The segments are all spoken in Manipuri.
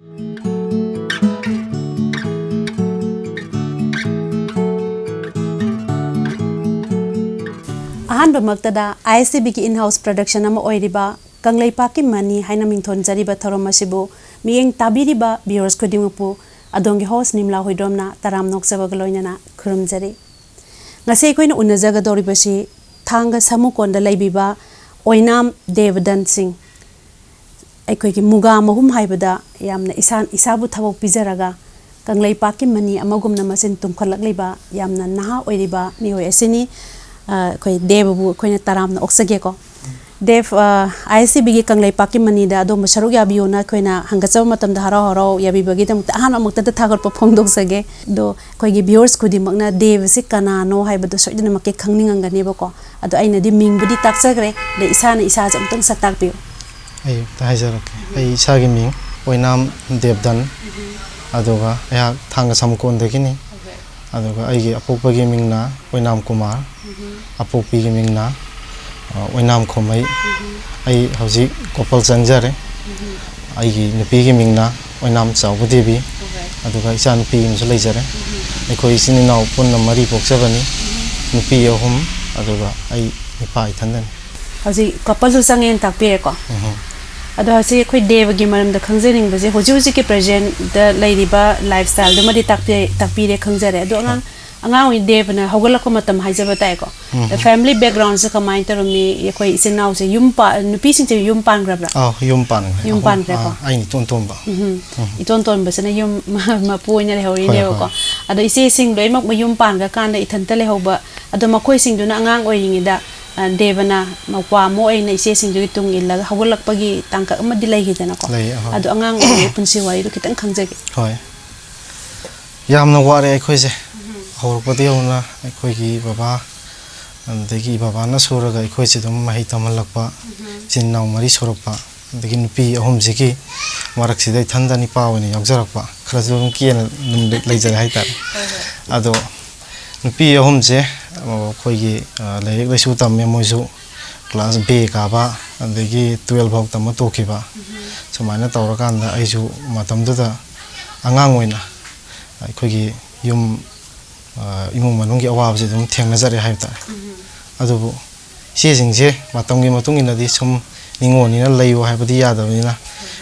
Ahan Bamaktada ISCB ki in-house production ama oiriba Kangleipakki mani haina mingthon jariba thorom asibu miyeng tabiriba viewers kodimpu adongi host nimla hoidromna taram noksaba galoinana khurumjari ngase koina unajaga doribasi thanga samukonda leibiba Oinam Devdan sing aikoi ki muga mahum haibada yamna isabu thabok pijaraga Kangleipakki mani amagumna masin tumkhalak leiba yamna naha oiriba mihoi asini koi devu koi taram na oksage ko dev ISCB gi Kangleipakki mani da do masaruk ya biona koi na hangachaw matam da haro ya bi bagi tam han amuk ta thagar pa phongdok sage do koi gi viewers kudi makna dev si kana no hai bado soidna makke khangning angani ba ko ado aina di ming budi taksagre de isana isa jam tang satak bi ai ta hajarak ai isa gi ming Oinam Devdan adoga ya thanga samkon de kini adoga ai gi apokpa gi mingna Oinam Kumar apokpi gi mingna Oinam Khomai ai hauji couple changjare ai gi nupi gi mingna Oinam Chawbudebi aduga isa nupi imsu leijare ai khoi sini naw punna mari pokchabani nupi ahum aduga ai nipa ithandan hauji couple su sangen takpire ko ado hasi khoi dev gi maram da khangjening baje hoji hoji ke present da leiriba lifestyle da mari takpire khangjare ado angang wi dev na hogala ko matam haijaba tai ko the family background se kamai tarumi ye khoi isenaw se yumpa nupi sing se yumpan grabra yumpan ko ai ni ton ba iton ton basana yum ma puina le hori ne ko ado ise sing loi mak yumpan ga kan da ithanta le hoba ado makhoi sing duna angang oingi da devana makwa mo ai na ise sing du tung illa hogolak pagi tangka amadi lai hi jana ko ado angang oi punsi wai ru kitang khangjage hoi yamna ware ai khoi se horpati ona ai gi baba andegi baba na suraga ai khoi chidum mahi tamalakpa chinnaw mari sorokpa andegi nupi ahum jiki marak sidai thandani pawani yagjarakpa khrajum kiena num leijai haitar ado nupi ahum je khoi gi laik laisu tamme moisu class B ka ba andegi 12 bhok tamma tokiba sumaina tawrakanda aisu matamduda angang oina ai khoi gi yum imung manunggi awabse dum thengnajare haibta adubu sesingje matamgi matungina di sum ningoni na leiwa haibadi yadabina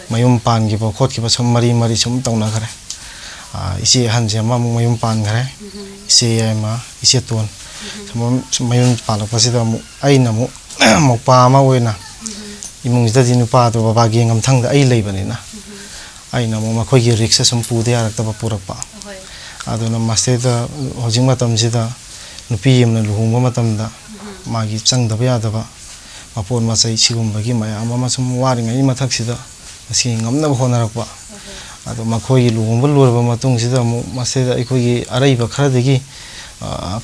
mayum pangi ba khotki ba sum mari sum tawna khare isi hanje ma mayum pan khare isi ma isi ton sum mayum palakpasi da mu aina mu mokpa ma oina imung jida dinu pa to baba gi ngam thangda ai leibanina aina mu makhoi gi riksha sum pude yarakta ba purakpa aduna masteda hojing matam sida nupi yemna luhungba matamda magi changdaba yadaba mapon masai sigumbagi maya ama sum waringa I mathak sida asi ngamna honarakpa ado makhoi luhungba lurba matung sida mu masteda ikoi araiba kharadegi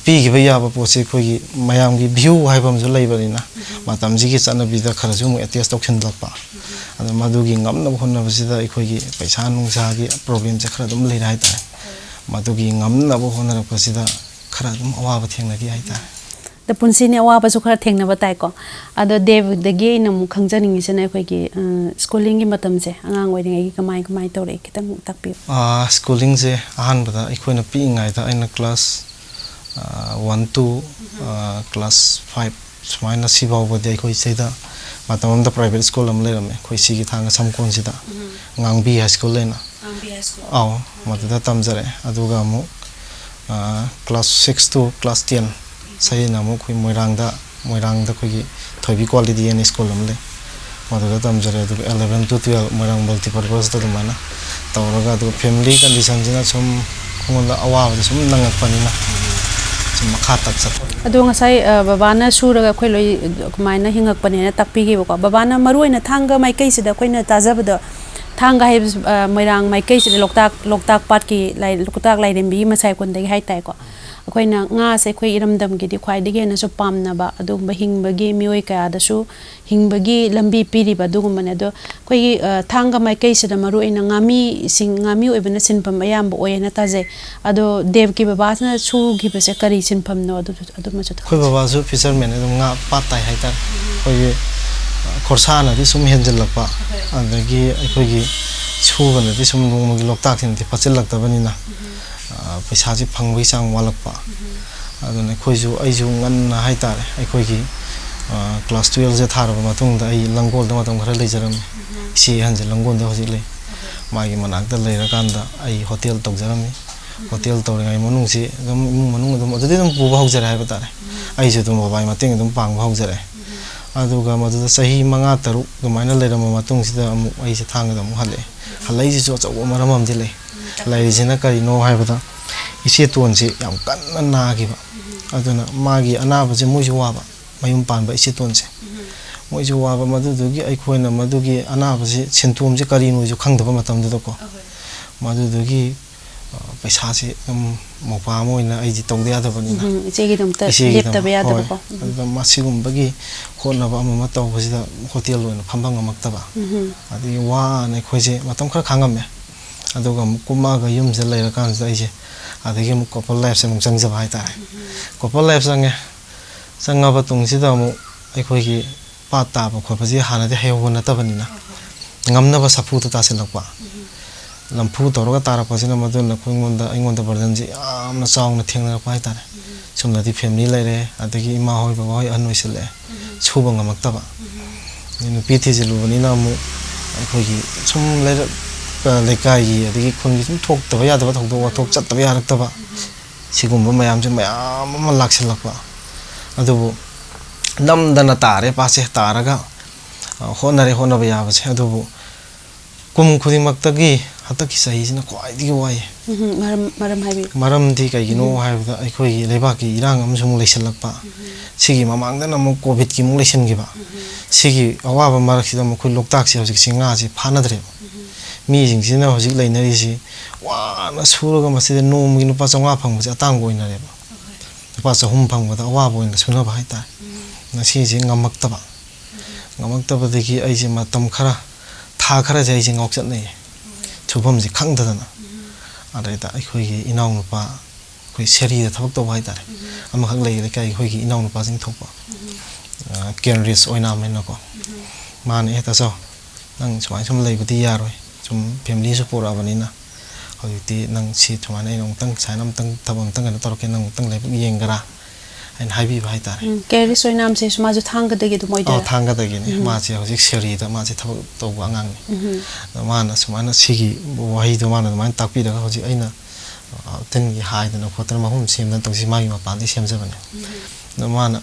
pi gi baya ba pose khoi mayam gi view haibam ju leibarina matam ji gi chanabi da kharaju mu attest option lakpa ado madugi ngamna honaba sida ikoi gi paisa nungsa gi problem je kharadum leira haita madugi ngamna bo honara pasida khara dum awaba thengna di haita the punsi ne awaba su khara thengna batai ko ado dev the ge na mu khangjaning isena khoi gi schooling gi matam je angang oiring gi kamai tore kitang takpi schooling je ahan bada ikoina pi ngai da aina class 1 2 class 5 smaina sibaw bode khoi seida matam da private school am lerame khoi sigi thanga samkon sida ngangbi high school lena aw maduda tamjare aduga mu class 6 to class 10 sayina mu khoi moirang da khoi gi thoibi quality en school amle maduda tamjare adu 11 to 12 moirang multipurpose da mana tawraga adu family condition jina sum khonda awa sum nangat panina sum makha tak sat adu ngasai babana suraga khoi loi kumaina hingak panina takpi gi ko babana maruina thanga mai kai sida khoina tajabada thanga hai moirang mai kai sida loktak pat ki loktak lai rembi masai kon dei hai tai ko akoina nga se khoi iramdam gi di khwai dige na so pamna ba adu hingbagi mioi ka da su hingbagi lambi piri ba dugum ne do khoi thanga mai kai sida maru ina ngami oibna sinpam ayam bo oyena taje ado dev ki baba na su gi bese kari sinpam no adu ma chu khoi baba su fisherman adu nga pat tai hai ta khoi ꯈꯣꯔꯁꯥꯅꯗꯤ ꯁꯨꯝ ꯍꯦꯟꯖꯜꯂꯛꯄ ꯑꯗꯒꯤ ꯑꯩꯈꯣꯏꯒꯤ ꯁꯨꯕꯅꯗꯤ ꯁꯨꯝ ꯅꯣꯡꯃꯒꯤ ꯂꯣꯛꯇꯥꯛꯁꯤꯅꯗꯤ ꯐꯠꯆꯤꯜꯂꯛꯇꯕꯅꯤꯅ ꯄꯩꯁꯥꯁꯤ ꯐꯪꯕꯒꯤ ꯆꯥꯡ ꯋꯥꯠꯂꯛꯄ ꯑꯗꯨꯅ ꯑꯩꯁꯨ ꯉꯟꯅ ꯍꯥꯏꯇꯥꯔꯦ ꯑꯩꯈꯣꯏꯒꯤ ꯀ꯭ꯂꯥꯁ 12ꯁꯦ ꯊꯥꯔꯕ ꯃꯇꯨꯡꯗ ꯑꯩ ꯂꯪꯒꯣꯜꯗ ꯃꯇꯝ ꯈꯔ ꯂꯩꯖꯔꯝꯃꯤ ꯏꯆꯦ ꯑꯍꯟꯁꯦ ꯂꯪꯒꯣꯜꯗ ꯍꯧꯖꯤꯛ ꯂꯩ ꯃꯥꯒꯤ ꯃꯅꯥꯛꯇ ꯂꯩꯔꯀꯥꯟꯗ ꯑꯩ ꯍꯣꯇꯦꯜ ꯇꯧꯖꯔꯝꯃꯤ ꯍꯣꯇꯦल तौरींगाई मनुंगसी अदुम इमुंग मनुंग अदुम अदुदि अदुम पुबा हौजरे हाइबा तारे आइसे अदुम बाबाई मतेंग अदुम पांगबा हौजरे अदुगा मदुदा सही 5-6 गमाइना लेरम मतुंगसिदा अमु आइसे थांगदा अमु हले हलैजिसु अचौ मरम अमदि ले लाइजिना करिनो हाइबदा इसे तोनसे याम कन्ना नागिबा अदुना मागी अनाबजे मोइजु वाबा मयुम पानबा इसे तोनसे मोइजु वाबा मदुदुगी अइखोइना मदुगी अनाबजे सेंतोमजे करिनोजु खंगदबा मतमदुदको मदुदुगी पैसा से मोपा मोइना आइजि तौदे यादबनिना इचेगी दमता लेप्तबे यादबको अदुदा मासिगुमबगी होनबा अममा तौबसिदा होटेल ओइना फंबा ngamaktaba अदि वाने खोइजे मतम खर खांगमे अदुगा कुमागा युमजे लेरकानजा आइजे अदगी मु कपल लाइफ से मु चंगजबा हाइतारे कपल लाइफ संगे संगबा तुंगसिदा मु अइखोइगी पात ताबा खोबजे हानादे हेवो नतबनिना ngamnaba saputa tasilakpa lampu toroga tarapasina maduna ingonda burden ji amna chaungna thengna pai tare sumnadi family laire adagi ima hoi baba hoi anoisile suba ngamaktaba ni pithi jelubani na mu aikogi sum laire lekai adagi khungi sum thokta ya da thokdo wa thok chatta ya raktaba sigumba mayam je mayam ma laksilakpa adubu namdana tare pase taraga honaba yabase adubu kum khudimактagi hataki sahisina khwaidi wai maram di kaigino haibda akhoi lebaki irang amsum leisalakpa sigi mamangda namu covid ki mu leisangiba sigi awaba maraksida mu khoi loktak si hojik singa si phanadre mi jingsina hojik leinari si wana suruga masida nomu gi nupa changa phangba atang goina reba nupa chahum phangba da awaba oina suna ba haita na si ji ngamaktaba degi aije matam khara tha khara jai jing ok chat nei chubam ji khangdana araida akhoi inaw nupa khoi seri da thabak to bai tare ama khak lei kai khoi gi inaw nupa jing thokpa Kenris Oinam na ko man eta so nang chwai sum lei budi yaroi sum family support abanina hojiti nang si chwai nei nong tang chainam tang thabam tang na torke nang tang lei yengara and haibi bai tare Kenris Oinam se sumaju thanga degi du moida thanga degi ni ma che hojik seri da ma che thabak to angang ni mana sumana sigi wahi do mana man takpi da hojik aina ten gi haidana khotan mahum semdan tosi magi ma pandi semjabane na mana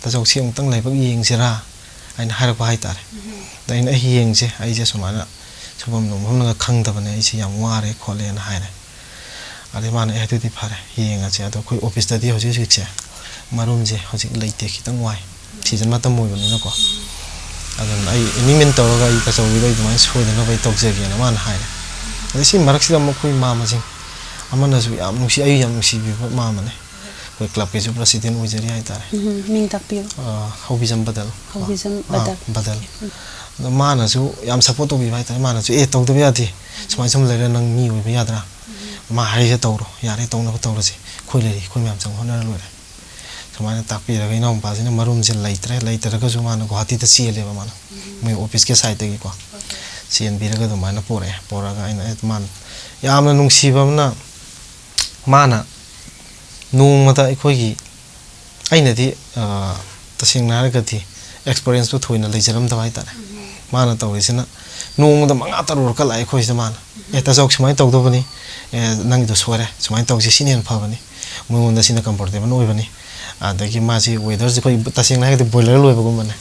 ta jok siang tang lai bak yeng sira aina harak bai tare da ina yeng je ai je sumana subam no hum na khangdabane ai si yam ware khole na haire ale mana etu di phare yeng a che ado koi office da di hojik che marum je hojik leite khitang wai season ma tam moi bani na ko adon ai enimen toroga I ka chawi dai mai soi na bai tok je ge na man haire ale si marak si am koi ma ma jing amana su yam nusi ai yam nusi bi ma ma ne koi club ke ju president oi jari ai tare ming takpio hobizam badal badal no mana su yam support to bi bai tare mana su tok de ya ti smai sum le nang mi oi bi ya dra ma hai je tawro yare tong na tawro ji khoi le khoi myam chang hona lo re समझने ताकि रही ना पास ने मरूम से लाइटर का जो मानो गुवाहाटी तो सीए लेवा मानो मैं ऑफिस के साइड तक को सीएन भी रखा तो मानो पोरा का इन मान याम ना नुंगसीबा ना माना नुंग मता इकोगी आई नदी तसिंग ना रखती एक्सपीरियंस तो थोड़ी ना लेजरम दवाई तारे माना तो वैसे ना नुंग तो मंगा तरुर का लाइक हो इसे माना ऐसा जोक समाई तो दो बनी नंगी तो सोरे समाई तो किसी ने अनफा बनी मुझे उन्हें सीना कंफर्टेबल हो बनी adagi masi weather je koi tasing na ke boiler loi bagum mane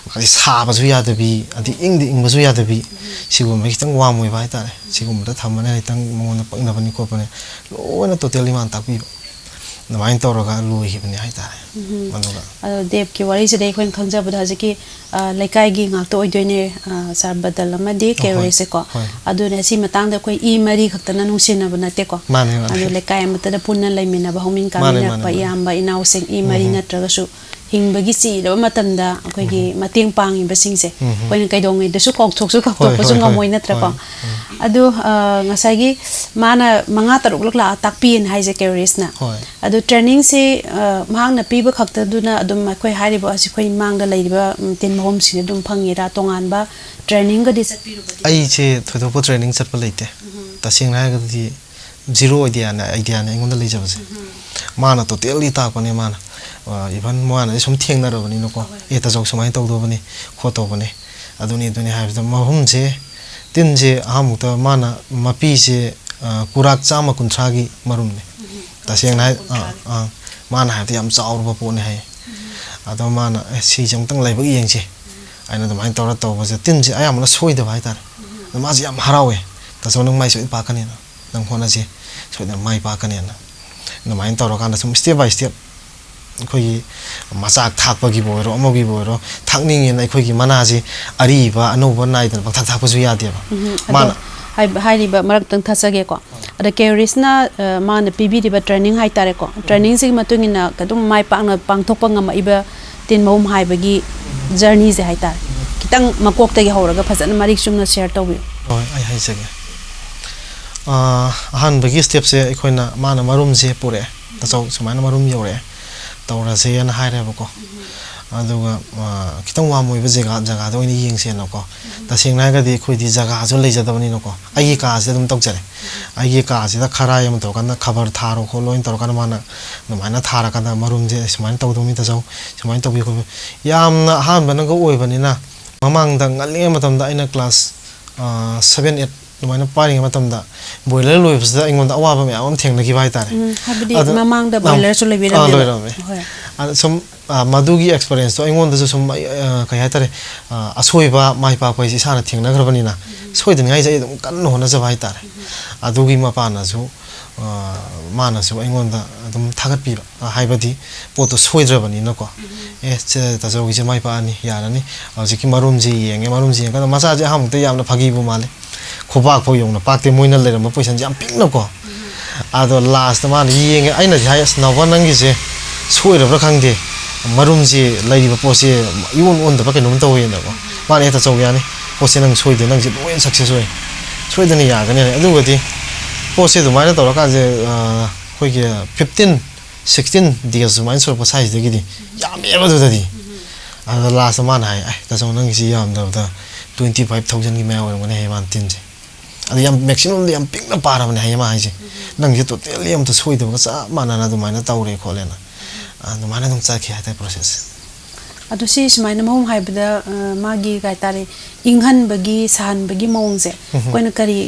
masi sa ba su ya de bi adi ing ba su ya de bi sigum mai tang wa moi bai tare sigum da thamane tang mon na pang na bani ko pane lo na totally man tak bi na main to ro ga loi hi bani hai tare manuga dev ki wari je dei khoin khangja budha je ki laikai gi ngak to oidoine sar badal ma de ke se ko adu ne si matang da koi I mari khaktana nungsina bana te ko adu laikai amata da punna laimina ba homing ka na pa yamba inau sing I mari na traga su ꯍꯤꯡꯕꯒꯤ ꯆꯤꯔꯕ ꯃꯇꯝꯗ ꯑꯩꯈꯣꯏꯒꯤ ꯃꯇꯦꯡ ꯄꯥꯡꯉꯤꯕꯁꯤꯡꯁꯦ ꯑꯩꯈꯣꯏꯅ ꯀꯩꯗꯧꯉꯩꯗꯁꯨ ꯀꯥꯎꯊꯣꯛꯄꯁꯨ ꯉꯝꯃꯣꯏ ꯅꯠꯇ꯭ꯔꯀꯣ ꯑꯗꯨ ꯉꯁꯥꯏꯒꯤ ꯃꯥꯅ 5-6ꯂꯛ ꯂꯥꯛꯑ ꯇꯥꯛꯄꯤꯌꯦꯅ ꯍꯥꯏꯖꯦ ꯀꯦꯔꯤꯁꯅ ꯑꯗꯨ ꯇ꯭ꯔꯦꯅꯤꯡꯁꯦ ꯃꯍꯥꯛꯅ ꯄꯤꯕ ꯈꯛꯇꯗꯨꯅ ꯑꯗꯨꯝ ꯑꯩꯈꯣꯏ ꯍꯥꯏꯔꯤꯕ ꯑꯩꯈꯣꯏ ꯃꯥꯡꯗ ꯂꯩꯔꯤꯕ ꯇꯤꯟ ꯃꯍꯨꯝꯁꯤꯡ ꯑꯗꯨꯝ ꯐꯪꯉꯤꯔꯥ ꯇꯣꯉꯥꯟꯕ ꯇ꯭ꯔꯦꯅꯤꯡꯒꯗꯤ ꯆꯠꯄꯤꯔꯨꯕꯗꯤ ꯑꯩꯁꯦ ꯊꯣꯏꯗꯣꯛꯄ ꯇ꯭ꯔꯦꯅꯤꯡ ꯆꯠꯄ ꯂꯩꯇꯦ ꯇꯁꯦꯡꯅ ꯍꯥꯏꯔꯒꯗꯤ ꯖꯤꯔꯣ ꯑꯥꯏꯗꯤꯌꯥꯅꯦ ꯑꯩꯉꯣꯟꯗ ꯂꯩꯖꯕꯁꯦ ꯃꯥꯅ ꯇꯣꯇꯦꯜꯂꯤ ꯇꯥꯛꯄꯅꯦ ꯃꯥꯅ ꯏꯚꯟ ꯃꯥꯅꯗꯤ ꯁꯨꯝ ꯊꯦꯡꯅꯔꯕꯅꯤꯅꯀꯣ ꯇꯥꯖꯧ ꯁꯨꯃꯥꯏꯅ ꯇꯧꯗꯧꯕꯅꯤ ꯈꯣꯠꯇꯧꯕꯅꯤ ꯑꯗꯨꯅꯤ ꯍꯥꯏꯕꯗ ꯃꯐꯝꯁꯦ ꯇꯤꯟꯁꯦ ꯑꯍꯥꯟꯕꯗ ꯃꯥꯅ ꯃꯄꯤꯁꯦ ꯀꯨꯔꯥꯛ 150ꯒꯤ ꯃꯔꯨꯝꯅꯤ ꯇꯁꯦꯡꯅ ꯍꯥꯏ ꯃꯥꯅ ꯍꯥꯏꯕꯗꯤ ꯌꯥꯝ ꯆꯥꯎꯔꯕ ꯄꯣꯠꯅꯤ ꯍꯥꯏ ꯑꯗꯣ ꯃꯥꯅ ꯁꯤꯁꯦ ꯑꯃꯨꯛꯇꯪ ꯂꯩꯕ ꯌꯦꯡꯁꯤ ꯑꯩꯅ ꯑꯗꯨꯃꯥꯏꯅ ꯇꯧꯕꯁꯦ ꯇꯤꯟꯁꯦ ꯑꯌꯥꯝꯕꯅ ꯁꯣꯏꯗꯕ ꯍꯥꯏꯇꯥꯔꯦ ꯃꯥꯁꯦ ꯌꯥꯝ ꯍꯔꯥꯎꯋꯦ ꯇꯥꯖꯧ ꯅꯪ ꯃꯥꯏ ꯁꯣꯏꯗꯅ ꯄꯥꯛꯀꯅꯤꯅ ꯅꯪ ꯍꯣꯠꯅꯁꯤ ꯁꯣꯏꯗꯅ ꯃꯥꯏ ꯄꯥꯛꯀꯅꯤꯅ ꯑꯗꯨꯃꯥꯏꯅ ꯇꯧꯔꯀꯥꯟꯗ ꯁꯨꯝ ꯁ꯭ꯇꯦꯞ ꯕꯥꯏ ꯁ꯭ꯇꯦꯞ ꯑꯩꯈꯣꯏꯒꯤ ꯃꯆꯥꯛ ꯊꯥꯛꯄꯒꯤꯕꯨ ꯑꯣꯏꯔꯣ ꯑꯃꯒꯤꯕꯨ ꯑꯣꯏꯔꯣ ꯊꯥꯛꯅꯤꯡꯉꯦꯅ ꯑꯩꯈꯣꯏꯒꯤ ꯃꯅꯥꯁꯤ ꯑꯔꯤꯕ ꯑꯅꯧꯕ ꯅꯥꯏꯗꯅ ꯄꯪꯊꯥꯛ ꯊꯥꯛꯄꯁꯨ ꯌꯥꯗꯦꯕ ꯃꯥꯅ ꯍꯥꯏꯔꯤꯕ ꯃꯔꯛꯇꯪ ꯊꯠꯆꯒꯦꯀꯣ ꯑꯗ ꯀꯦꯔꯤꯁꯅ ꯃꯥꯅ ꯄꯤꯕꯤꯔꯤꯕ ꯇ꯭ꯔꯦꯅꯤꯡ ꯍꯥꯏꯇꯥꯔꯦꯀꯣ ꯇ꯭ꯔꯦꯅꯤꯡꯁꯤꯒꯤ ꯃꯇꯨꯡ ꯏꯟꯅ ꯑꯗꯨꯝ ꯃꯥꯏ ꯄꯥꯛꯅ ꯄꯥꯡꯊꯣꯛꯄ ꯉꯝꯃꯛꯏꯕ ꯇꯤꯟ ꯃꯍꯨꯝ ꯍꯥꯏꯕꯒꯤ ꯖꯔꯅꯤꯁꯦ ꯍꯥꯏꯇꯥꯔꯦ ꯈꯤꯇꯪ ꯃꯀꯣꯛꯇꯒꯤ ꯍꯧꯔꯒ ꯐꯖꯅ ꯃꯔꯤꯛ ꯆꯨꯝꯅ ꯁꯦꯌꯔ ꯇꯧꯕꯤꯌꯨ ꯍꯣꯏ ꯑꯩ ꯍꯥꯏꯖꯒꯦ ꯑꯍꯥꯟꯕꯒꯤ ꯁ꯭ꯇꯦꯞꯁꯦ ꯑꯩꯈꯣꯏꯅ ꯃꯥꯅ ꯃꯔꯨꯝꯁꯦ ꯄꯨꯔꯛꯑꯦ ꯇꯥꯖꯧ ꯁꯨꯃꯥꯏꯅ ꯃꯔꯨꯝ ꯌꯧꯔꯛꯑꯦ ꯇꯧꯔꯁꯦꯅ ꯍꯥꯏꯔꯦꯕꯀꯣ ꯑꯗꯨꯒ ꯈꯤꯇꯪ ꯋꯥꯝ ꯑꯣꯏꯕ ꯖꯒꯥꯗ ꯑꯣꯏꯅ ꯌꯦꯡꯁꯦꯅꯀꯣ ꯇꯁꯦꯡꯅ ꯍꯥꯏꯔꯒꯗꯤ ꯑꯩꯈꯣꯏꯗꯤ ꯖꯒꯥꯁꯨ ꯂꯩꯖꯗꯕꯅꯤꯅꯀꯣ ꯑꯩꯒꯤ ꯀꯥꯁꯤꯗ ꯑꯗꯨꯝ ꯇꯧꯖꯔꯦ ꯑꯩꯒꯤ ꯀꯥꯁꯤꯗ ꯈꯔꯥꯏ ꯑꯃ ꯇꯧꯔꯀꯥꯟꯗ ꯈꯕꯔ ꯊꯥꯔꯣ ꯈꯣꯠꯂꯣ ꯑꯣꯏꯅ ꯇꯧꯔꯀꯥꯟꯗ ꯃꯥꯅ ꯑꯗꯨꯃꯥꯏꯅ ꯊꯥꯔꯀꯥꯟꯗ ꯃꯔꯨꯝꯁꯦ ꯁꯨꯃꯥꯏꯅ ꯇꯧꯗꯧꯅꯤ ꯇꯥꯖꯧ ꯁꯨꯃꯥꯏꯅ ꯇꯧꯕꯤ ꯈꯣꯠꯄꯤ ꯌꯥꯝꯅ ꯑꯍꯥꯟꯕꯅꯒ ꯑꯣꯏꯕꯅꯤꯅ ꯃꯃꯥꯡꯗ ꯉꯜꯂꯤꯉꯩ ꯃꯇꯝꯗ ꯑꯩꯅ ꯀ꯭ꯂꯥꯁ 7-8 ꯑꯗꯨꯃꯥꯏꯅ ꯄꯥꯏꯔꯤꯉꯩ ꯃꯇꯝꯗ ꯕꯣꯏꯂꯔ ꯂꯣꯏꯕꯁꯤꯗ ꯑꯩꯉꯣꯟꯗ ꯑꯋꯥꯕ ꯃꯌꯥꯝ ꯑꯃ ꯊꯦꯡꯅꯈꯤꯕ ꯍꯥꯏꯇꯥꯔꯦ ꯍꯥꯏꯕꯗꯤ ꯃꯃꯥꯡꯗ ꯕꯣꯏꯂꯔꯁꯨ ꯂꯣꯏꯔꯝꯃꯦ ꯑꯗ ꯁꯨꯝ ꯃꯗꯨꯒꯤ ꯑꯦꯛꯁꯄꯤꯔꯤꯌꯦꯟꯁꯇꯣ ꯑꯩꯉꯣꯟꯗꯁꯨ ꯁꯨꯝ ꯀꯩ ꯍꯥꯏꯇꯥꯔꯦ ꯑꯁꯣꯏꯕ ꯃꯥꯏ ꯄꯥꯛꯄ ꯍꯥꯏꯁꯦ ꯏꯁꯥꯅ ꯊꯦꯡꯅꯈ꯭ꯔꯕꯅꯤꯅ ꯁꯣꯏꯗꯅꯤꯡꯉꯥꯏꯁꯦ ꯑꯩ ꯑꯗꯨꯝ ꯀꯟꯅ ꯍꯣꯠꯅꯖꯕ ꯍꯥꯏꯇꯥꯔꯦ ꯑꯗꯨꯒꯤ ꯃꯄꯥꯟꯅꯁꯨ ꯃꯥꯅꯁꯨ ꯑꯩꯉꯣꯟꯗ ꯑꯗꯨꯝ ꯊꯥꯒꯠꯄꯤꯕ ꯍꯥꯏꯕꯗꯤ ꯄꯣꯠꯇꯣ ꯁꯣꯏꯗ꯭ꯔꯕꯅꯤꯅꯀꯣ ꯇꯥꯖꯧꯒꯤꯁꯦ ꯃꯥꯏ ꯄꯥꯛꯑꯅꯤ ꯌꯥꯔꯅꯤ ꯍꯧꯖꯤꯛꯀꯤ ꯃꯔꯨꯝꯁꯤ ꯌꯦꯡꯀꯥꯟꯗ ꯃꯆꯥꯁꯦ ꯑꯍꯥꯟꯕꯗ ꯌꯥꯝꯅ ꯐꯥꯒꯤꯕꯨ ꯃꯥꯜꯂꯦ ꯈꯨꯕꯥꯛꯐꯥꯎ ꯌꯧꯅ ꯄꯥꯛꯇꯦ ꯃꯣꯏꯅ ꯂꯩꯔꯝꯕ ꯄꯣꯖꯤꯁꯟꯁꯦ ꯌꯥꯝ ꯄꯤꯛꯅꯀꯣ ꯑꯗꯣ ꯂꯥꯁꯇ ꯃꯥꯅ ꯌꯦꯡꯉꯦ ꯑꯩꯅꯗꯤ ꯍꯥꯏ ꯑꯁ ꯅꯥꯎꯕ ꯅꯪꯒꯤꯁꯦ ꯁꯣꯏꯔꯕ꯭ꯔꯥ ꯈꯪꯗꯦ ꯃꯔꯨꯝꯁꯤ ꯂꯩꯔꯤꯕ ꯄꯣꯠꯁꯦ ꯏꯑꯣꯟ ꯑꯣꯟꯗꯕ ꯀꯩꯅꯣꯝ ꯇꯧꯋꯦꯅꯀꯣ ꯃꯥꯅ ꯇꯥꯖꯧ ꯌꯥꯅꯤ ꯄꯣꯠꯁꯦ ꯅꯪ ꯁꯣꯏꯗꯦ ꯅꯪꯁꯦ ꯂꯣꯏꯅ ꯁꯛꯁꯦꯁ ꯑꯣꯏ ꯁꯣꯏꯗꯅ ꯌꯥꯒꯅꯤ ꯑꯗꯨꯒꯗꯤ ꯄꯣꯠꯁꯦ ꯑꯗꯨꯃꯥꯏꯅ ꯇꯧꯔꯀꯥꯟꯁꯦ ꯑꯩꯈꯣꯏꯒꯤ 15-16 ꯗꯦꯖ ꯁꯨꯃꯥꯏꯅ ꯁꯨꯔꯛꯄ ꯁꯥꯏꯖꯇꯒꯤꯗꯤ ꯌꯥꯝꯃꯦꯕ ꯑꯗꯨꯗꯗꯤ ꯑꯗꯨꯗ ꯂꯥꯁꯇ ꯃꯥꯅ ꯍꯥꯏ ꯇꯥꯖꯧ ꯅꯪꯒꯤꯁꯤ ꯌꯥꯝꯗꯕꯗ 25,000ꯒꯤ ꯃꯌꯥ ꯑꯣꯏꯔꯝꯒꯅꯤ ꯍꯥꯏꯌꯦ ꯃꯥꯅ ꯇꯤꯟꯁꯦ ꯑꯗꯨ ꯌꯥꯝ ꯃꯦꯛꯁꯤꯃꯝꯗ ꯌꯥꯝ ꯄꯤꯛꯅ ꯄꯥꯔꯕꯅꯦ ꯍꯥꯏꯌꯦ ꯃꯥ ꯍꯥꯏꯁꯦ ꯅꯪꯁꯦ ꯇꯣꯇꯦꯜꯂꯤ ꯑꯝꯇ ꯁꯣꯏꯗꯕꯒ ꯆꯞ ꯃꯥꯟꯅꯅ ꯑꯗꯨꯃꯥꯏꯅ ꯇꯧꯔꯦ ꯈꯣꯠꯂꯦꯅ ꯑꯗꯨꯃꯥꯏꯅ ꯑꯗꯨꯝ ꯆꯠꯈꯤ ꯍꯥꯏꯇꯥꯔꯦ ꯄ꯭ꯔꯣꯁꯦꯁ ꯑꯗꯨ ꯁꯤ ꯁꯨꯃꯥꯏꯅ ꯃꯍꯨꯝ ꯍꯥꯏꯕꯗ ꯃꯥꯒꯤ ꯀꯩ ꯍꯥꯏꯇꯥꯔꯦ ꯏꯪꯍꯟꯕꯒꯤ ꯁꯥꯍꯟꯕꯒꯤ ꯃꯑꯣꯡꯁꯦ ꯑꯩꯈꯣꯏꯅ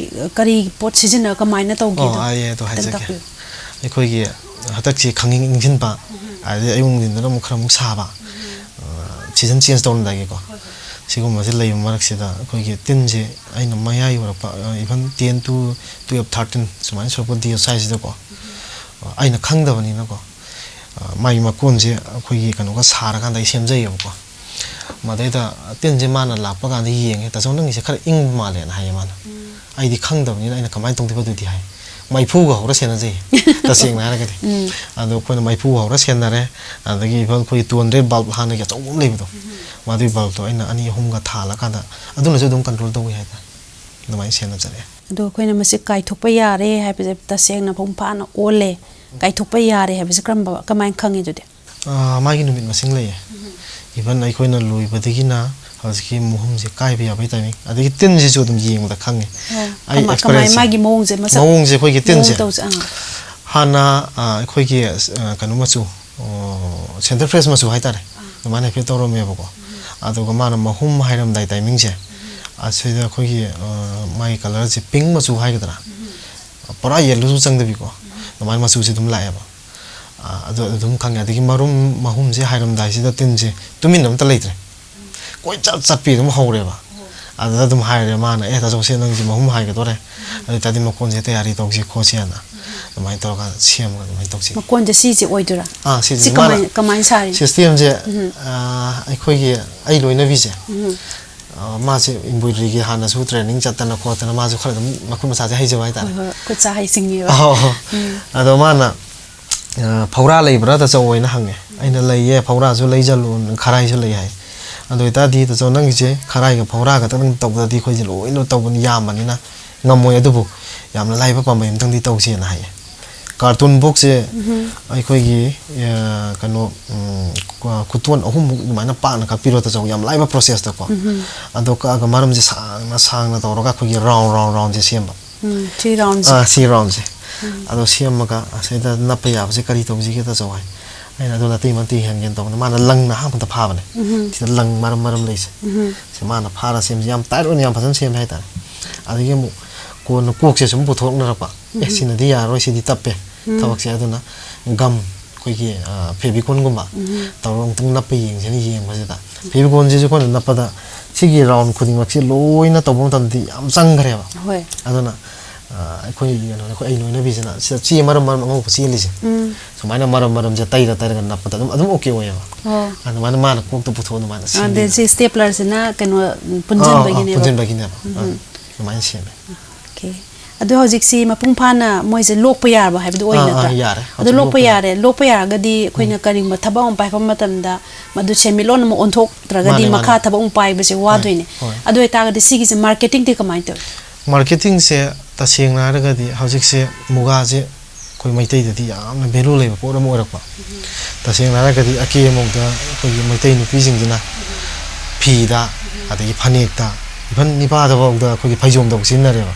ꯀꯔꯤ ꯄꯣꯠ ꯁꯤꯖꯤꯟꯅ ꯀꯃꯥꯏꯅ ꯇꯧꯒꯦꯗꯣ ꯑꯗꯨ ꯍꯥꯏꯖꯒꯦ ꯑꯩꯈꯣꯏꯒꯤ ꯍꯟꯗꯛꯁꯤ ꯈꯪꯏꯪ ꯏꯪꯁꯤꯟꯕ ꯑꯗꯩ ꯑꯌꯨꯛ ꯅꯨꯡꯊꯤꯟꯗꯅ ꯑꯃꯨꯛ ꯈꯔ ꯑꯃꯨꯛ ꯁꯥꯕ ꯁꯤꯖꯟ ꯆꯦꯟꯖ ꯇꯧꯔꯝꯗꯥꯏꯒꯤꯀꯣ ꯁꯤꯒꯨꯝꯕꯁꯤ ꯂꯩꯕ ꯃꯔꯛꯁꯤꯗ ꯑꯩꯈꯣꯏꯒꯤ ꯇꯤꯟꯁꯦ ꯑꯩꯅ ꯃꯌꯥꯏ ꯑꯣꯏꯔꯛꯄ ꯏꯚꯟ 10 to 12, 13 ꯁꯨꯃꯥꯏꯅ ꯁꯨꯔꯛꯄ ꯗꯦ ꯁꯥꯏꯁꯤꯗꯀꯣ ꯑꯩꯅ ꯈꯪꯗꯕꯅꯤꯅꯀꯣ ꯃꯥꯒꯤ ꯃꯀꯣꯟꯁꯦ ꯑꯩꯈꯣꯏꯒꯤ ꯀꯩꯅꯣꯒ ꯁꯥꯔꯀꯥꯟꯗ ꯑꯩ ꯁꯦꯝꯖꯩꯌꯦꯕꯀꯣ ꯃꯗꯩꯗ ꯇꯤꯟꯁꯦ ꯃꯥꯅ ꯂꯥꯛꯄ ꯀꯥꯟꯗ ꯌꯦꯡꯉꯦ ꯇꯥꯖꯧ ꯅꯪꯒꯤꯁꯦ ꯈꯔ ꯏꯪꯕ ꯃꯥꯜꯂꯦꯅ ꯍꯥꯏꯌꯦ ꯃꯥꯅ ꯑꯩꯗꯤ ꯈꯪꯗꯕꯅꯤꯅ ꯑꯩꯅ ꯀꯃꯥꯏꯅ ꯇꯧꯗꯣꯏꯕ ꯑꯗꯨꯗꯤ ꯍꯥꯏ ꯃꯩꯐꯨꯒ ꯍꯧꯔ ꯁꯦꯟꯅꯖꯩ ꯇꯁꯦꯡꯅ ꯍꯥꯏꯔꯒꯗꯤ ꯑꯗꯣ ꯑꯩꯈꯣꯏꯅ ꯃꯩꯐꯨ ꯍꯧꯔ ꯁꯦꯟꯅꯔꯦ ꯑꯗꯒꯤ ꯑꯩꯈꯣꯏꯒꯤ 200 ꯕꯜꯕ ꯍꯥꯟꯅꯒꯤ ꯑꯆꯧꯕ ꯑꯃ ꯂꯩꯕꯗꯣ ꯃꯗꯨꯒꯤ ꯕꯜꯕꯇꯣ ꯑꯩꯅ 2-3ꯒ ꯊꯥꯜꯂꯀꯥꯟꯗ ꯑꯗꯨꯅꯁꯨ ꯑꯗꯨꯝ ꯀꯟꯇ꯭ꯔꯣꯜ ꯇꯧꯋꯤ ꯍꯥꯏꯇꯥꯔꯦ ꯑꯗꯨꯃꯥꯏꯅ ꯁꯦꯟꯅꯖꯔꯦ ꯑꯗꯣ ꯑꯩꯈꯣꯏꯅ ꯃꯁꯤ ꯀꯥꯏꯊꯣꯛꯄ ꯌꯥꯔꯦ ꯍꯥꯏꯕꯁꯦ ꯇꯁꯦꯡꯅ ꯃꯄꯨꯡ ꯐꯥꯅ ꯑꯣꯜꯂꯦ ꯀꯥꯏꯊꯣꯛꯄ ꯌꯥꯔꯦ ꯍꯥꯏꯕꯁꯦ ꯀꯃꯥꯏꯅ ꯈꯪꯉꯤ ꯑꯗꯨꯗꯤ ꯃꯥꯒꯤ ꯅꯨꯃꯤꯠ ꯃꯁꯤꯡ ꯂꯩꯌꯦ ꯏꯚꯟ ꯑꯩꯈꯣꯏꯅ ꯂꯣꯏꯕꯗꯒꯤꯅ ꯍꯧꯖꯤꯛꯀꯤ ꯃꯍꯨꯝꯁꯦ ꯀꯥꯏꯕ ꯌꯥꯕꯒꯤ ꯇꯥꯏꯃꯤꯡ ꯑꯗꯒꯤ ꯇꯤꯟꯁꯤꯁꯨ ꯑꯗꯨꯝ ꯌꯦꯡꯕꯗ ꯈꯪꯉꯦ ꯑꯩ ꯑꯦꯛꯁꯄꯤꯔꯤꯌꯦꯟꯁ ꯃꯥꯒꯤ ꯃꯑꯣꯡꯁꯦ ꯑꯩꯈꯣꯏꯒꯤ ꯇꯤꯟꯁꯦ ꯍꯥꯟꯅ ꯑꯩꯈꯣꯏꯒꯤ ꯀꯩꯅꯣ ꯃꯆꯨ ꯁꯦꯟꯇꯔ ꯐ꯭ꯔꯦꯁ ꯃꯆꯨ ꯍꯥꯏꯇꯥꯔꯦ ꯑꯗꯨꯃꯥꯏꯅ ꯍꯥꯏꯐꯦꯠ ꯇꯧꯔꯝꯃꯦꯕꯀꯣ ꯑꯗꯨꯒ ꯃꯥꯅ ꯃꯍꯨꯝ ꯍꯥꯏꯔꯝꯗꯥꯏ ꯇꯥꯏꯃꯤꯡꯁꯦ ꯑꯁꯤꯗ ꯑꯩꯈꯣꯏꯒꯤ ꯃꯥꯒꯤ ꯀꯂꯔꯁꯦ ꯄꯤꯡ ꯃꯆꯨ ꯍꯥꯏꯒꯗ꯭ꯔꯥ ꯄꯨꯔꯥ ꯌꯦꯜꯂꯣꯁꯨ ꯆꯪꯗꯕꯤꯀꯣ ꯑꯗꯨꯃꯥꯏꯅ ꯃꯆꯨꯁꯦ ꯑꯗꯨꯝ ꯂꯥꯛꯑꯦꯕ ꯑꯗꯨ ꯑꯗꯨꯝ ꯈꯪꯉꯦ ꯑꯗꯒꯤ ꯃꯍꯨꯝꯁꯦ ꯍꯥꯏꯔꯝꯗꯥꯏꯁꯤꯗ ꯇꯤꯟꯁꯦ ꯇꯨꯃꯤꯟꯅ ꯑꯝꯇ ꯂꯩꯇ꯭ꯔꯦ ꯀꯣꯏ ꯆꯠꯄꯤ ꯑꯗꯨꯝ ꯍꯧꯔꯦꯕ ꯑꯗꯨꯗ ꯑꯗꯨꯝ ꯍꯥꯏꯔꯦ ꯃꯥꯅ ꯇꯥꯖꯧꯁꯦ ꯅꯪꯁꯦ ꯃꯍꯨꯝ ꯍꯥꯏꯒꯗꯣꯔꯦ ꯑꯗꯨ ꯑꯣꯏꯇꯥꯔꯗꯤ ꯃꯀꯣꯟꯁꯦ ꯇꯌꯥꯔꯤ ꯇꯧꯁꯤ ꯈꯣꯠꯁꯤꯅ ꯑꯗꯨꯃꯥꯏꯅ ꯇꯧꯔꯀꯥꯟꯗ ꯁꯦꯝꯃꯒ ꯑꯗꯨꯃꯥꯏꯅ ꯇꯧꯁꯤ ꯃꯀꯣꯟꯁꯦ ꯁꯤꯁꯦ ꯑꯣꯏꯗꯣꯏꯔꯥ ꯁꯤ ꯀꯃꯥꯏꯅ ꯁꯥꯔꯤ ꯁꯤꯁꯇꯦꯝꯁꯦ ꯑꯩꯈꯣꯏꯒꯤ ꯑꯩ ꯂꯣꯏꯅꯕꯤꯁꯦ ꯃꯥꯁꯦ ꯏꯝꯕꯣꯏꯗ꯭ꯔꯤꯒꯤ ꯍꯥꯟꯅꯁꯨ ꯇ꯭ꯔꯦꯅꯤꯡ ꯆꯠꯇꯅ ꯈꯣꯠꯇꯅ ꯃꯥꯁꯨ ꯈꯔ ꯑꯗꯨꯝ ꯃꯈꯨꯠ ꯃꯁꯥꯁꯦ ꯍꯩꯖꯕ ꯍꯥꯏꯇꯥꯔꯦ ꯈꯨꯠ ꯁꯥ ꯍꯩꯁꯤꯡꯉꯦꯕ ꯑꯗꯣ ꯃꯥꯅ ꯐꯧꯔꯥ ꯂꯩꯕ꯭ꯔꯥ ꯇꯥꯖꯧ ꯑꯣꯏꯅ ꯍꯪꯉꯦ ꯑꯩꯅ ꯂꯩꯌꯦ ꯐꯧꯔꯥꯁꯨ ꯂꯩꯖꯜꯂꯨ ꯈꯔꯥꯏꯁꯨ ꯂꯩ ꯍꯥꯏ ꯑꯗꯨ ꯑꯣꯏꯇꯥꯔꯗꯤ ꯇꯥꯆꯧ ꯅꯪꯒꯤꯁꯦ ꯈꯔꯥꯏꯒ ꯐꯧꯔꯥ ꯈꯛꯇꯪ ꯇꯧꯕꯗꯗꯤ ꯑꯩꯈꯣꯏꯁꯦ ꯂꯣꯏꯅ ꯇꯧꯕꯅꯤ ꯌꯥꯝꯕꯅꯤꯅ ꯉꯝꯃꯣꯏ ꯑꯗꯨꯕꯨ ꯌꯥꯝꯅ ꯂꯥꯏꯕ ꯄꯥꯝꯕꯩ ꯑꯃꯇꯪꯗꯤ ꯇꯧꯁꯦꯅ ꯍꯥꯏꯌꯦ ꯀꯥꯔꯇꯨꯟ ꯕꯨꯛꯁꯦ ꯑꯩꯈꯣꯏꯒꯤ ꯀꯩꯅꯣ ꯈꯨꯇꯣꯟ ꯑꯍꯨꯝꯃꯨꯛ ꯑꯗꯨꯃꯥꯏꯅ ꯄꯥꯛꯅ ꯀꯛꯄꯤꯔꯣ ꯇꯥꯆꯧ ꯌꯥꯝ ꯂꯥꯏꯕ ꯄ꯭ꯔꯣꯁꯦꯁꯇꯀꯣ ꯑꯗꯣ ꯀꯛꯑꯒ ꯃꯔꯝꯁꯦ ꯁꯥꯡꯅ ꯁꯥꯡꯅ ꯇꯧꯔꯒ ꯑꯩꯈꯣꯏꯒꯤ ꯔꯥꯎꯟꯁꯦ ꯁꯦꯝꯕ ꯁꯤ ꯔꯥꯎꯟꯁꯦ ꯁꯤ ꯔꯥꯎꯟꯁꯦ ꯑꯗꯣ ꯁꯦꯝꯃꯒ ꯑꯁꯤꯗ ꯅꯞꯄ ꯌꯥꯕꯁꯦ ꯀꯔꯤ ꯇꯧꯁꯤꯒꯦ ꯇꯥꯆꯧ ꯍꯥꯏ ꯑꯩꯅ ꯑꯗꯨ ꯅꯇꯩ ꯃꯇꯦꯡ ꯍꯦꯟꯒꯦꯅ ꯇꯧꯕꯅ ꯃꯥꯅ ꯂꯪꯅ ꯑꯍꯥꯟꯕꯗ ꯐꯥꯕꯅꯦ ꯁꯤꯗ ꯂꯪ ꯃꯔꯝ ꯂꯩꯁꯦ ꯁꯤ ꯃꯥꯅ ꯐꯥꯔ ꯁꯦꯝꯁꯦ ꯌꯥꯝ ꯇꯥꯏꯠ ꯑꯣꯏꯅ ꯌꯥꯝ ꯐꯖꯅ ꯁꯦꯝꯃꯦ ꯍꯥꯏꯇꯥꯔꯦ ꯑꯗꯒꯤ ꯑꯃꯨꯛ ꯀꯣꯟꯅ ꯀꯣꯛꯁꯦ ꯁꯨꯝ ꯄꯨꯊꯣꯛꯅꯔꯛꯄ ꯁꯤꯅꯗꯤ ꯌꯥꯔꯣꯏ ꯁꯤꯗꯤ ꯇꯞꯄꯦ ꯊꯕꯛꯁꯦ ꯑꯗꯨꯅ ꯒꯝ ꯑꯩꯈꯣꯏꯒꯤ ꯐꯦꯕꯤꯀꯣꯟꯒꯨꯝꯕ ꯇꯧꯔꯒ ꯑꯃꯨꯛꯇꯪ ꯅꯞꯄ ꯌꯦꯡꯁꯦꯅ ꯌꯦꯡꯕꯁꯤꯗ ꯐꯦꯕꯤꯀꯣꯟꯁꯤꯁꯨ ꯑꯩꯈꯣꯏꯅ ꯅꯞꯄꯗ ꯁꯤꯒꯤ ꯔꯥꯎꯟ ꯈꯨꯗꯤꯡꯃꯛꯁꯦ ꯂꯣꯏꯅ ꯇꯧꯕ ꯃꯇꯝꯗꯗꯤ ꯌꯥꯝ ꯆꯪꯈ꯭ꯔꯦꯕ ꯑꯗꯨꯅ ꯑꯩꯈꯣꯏ ꯑꯩ ꯂꯣꯏꯅꯕꯤꯁꯤꯅ ꯁꯤꯗ ꯆꯦ ꯃꯔꯝ ꯑꯉꯧꯕ ꯆꯦꯜꯂꯤꯁꯦ ꯁꯨꯃꯥꯏꯅ ꯃꯔꯝꯁꯦ ꯇꯩꯔꯒ ꯅꯞꯄꯗ ꯑꯗꯨꯝ ꯑꯣꯀꯦ ꯑꯣꯏꯌꯦꯕ ꯑꯗꯨꯃꯥꯏꯅ ꯃꯥꯅ ꯀꯣꯛꯇ ꯄꯨꯊꯣꯛꯑ ꯑꯗꯨꯃꯥꯏꯅ ꯁꯦꯝꯕꯤꯕ ꯁꯤ ꯁ꯭ꯇꯦꯄꯂꯔꯁꯤꯅ ꯀꯩꯅꯣ ꯄꯨꯟꯖꯟꯕꯒꯤꯅꯦꯕ ꯑꯗꯨꯃꯥꯏꯅ ꯁꯦꯝꯃꯦ ꯑꯣꯀꯦ ꯑꯗꯣ ꯍꯧꯖꯤꯛꯁꯤ ꯃꯄꯨꯡ ꯐꯥꯅ ꯃꯣꯏꯁꯦ ꯂꯣꯛꯄ ꯌꯥꯔꯕ ꯍꯥꯏꯕꯗꯨ ꯑꯣꯏ ꯅꯠꯇ꯭ꯔꯥ ꯌꯥꯔꯦ ꯑꯗꯣ ꯂꯣꯛꯄ ꯌꯥꯔꯦ ꯂꯣꯛꯄ ꯌꯥꯔꯒꯗꯤ ꯑꯩꯈꯣꯏꯅ ꯀꯔꯤꯒꯨꯝꯕ ꯊꯕꯛ ꯑꯃ ꯄꯥꯏꯕ ꯃꯇꯝꯗ ꯃꯗꯨ ꯁꯦꯟꯃꯤꯠꯂꯣꯟ ꯑꯃ ꯑꯣꯟꯊꯣꯛꯇ꯭ꯔꯒꯗꯤ ꯃꯈꯥ ꯊꯕꯛ ꯑꯃ ꯄꯥꯏꯕꯁꯦ ꯋꯥꯗꯣꯏꯅꯦ ꯑꯗꯨ ꯑꯣꯏꯇꯥꯔꯒꯗꯤ ꯁꯤꯒꯤꯁꯦ ꯃꯥꯔꯀꯦꯇꯤꯡꯗꯤ ꯀꯃꯥꯏꯅ ꯇꯧꯏ ꯃꯥꯔꯀꯦꯇꯤꯡꯁꯦ ꯇꯁꯦꯡꯅ ꯍꯥꯏꯔꯒꯗꯤ ꯍꯧꯖꯤꯛꯁꯦ ꯃꯨꯒꯥꯁꯦ ꯑꯩꯈꯣꯏ ꯃꯩꯇꯩꯗꯗꯤ ꯌꯥꯝꯅ ꯚꯦꯂꯨ ꯂꯩꯕ ꯄꯣꯠ ꯑꯃ ꯑꯣꯏꯔꯛꯄ ꯇꯁꯦꯡꯅ ꯍꯥꯏꯔꯒꯗꯤ ꯑꯀꯦ ꯑꯃꯧꯗ ꯑꯩꯈꯣꯏꯒꯤ ꯃꯩꯇꯩ ꯅꯨꯄꯤꯁꯤꯡꯁꯤꯅ ꯐꯤꯗ ꯑꯗꯒꯤ ꯐꯅꯦꯛꯇ ꯏꯚꯟ ꯅꯤꯄꯥꯗꯐꯥꯎꯗ ꯑꯩꯈꯣꯏꯒꯤ ꯐꯩꯖꯣꯝꯗ ꯁꯤꯖꯤꯟꯅꯔꯦꯕ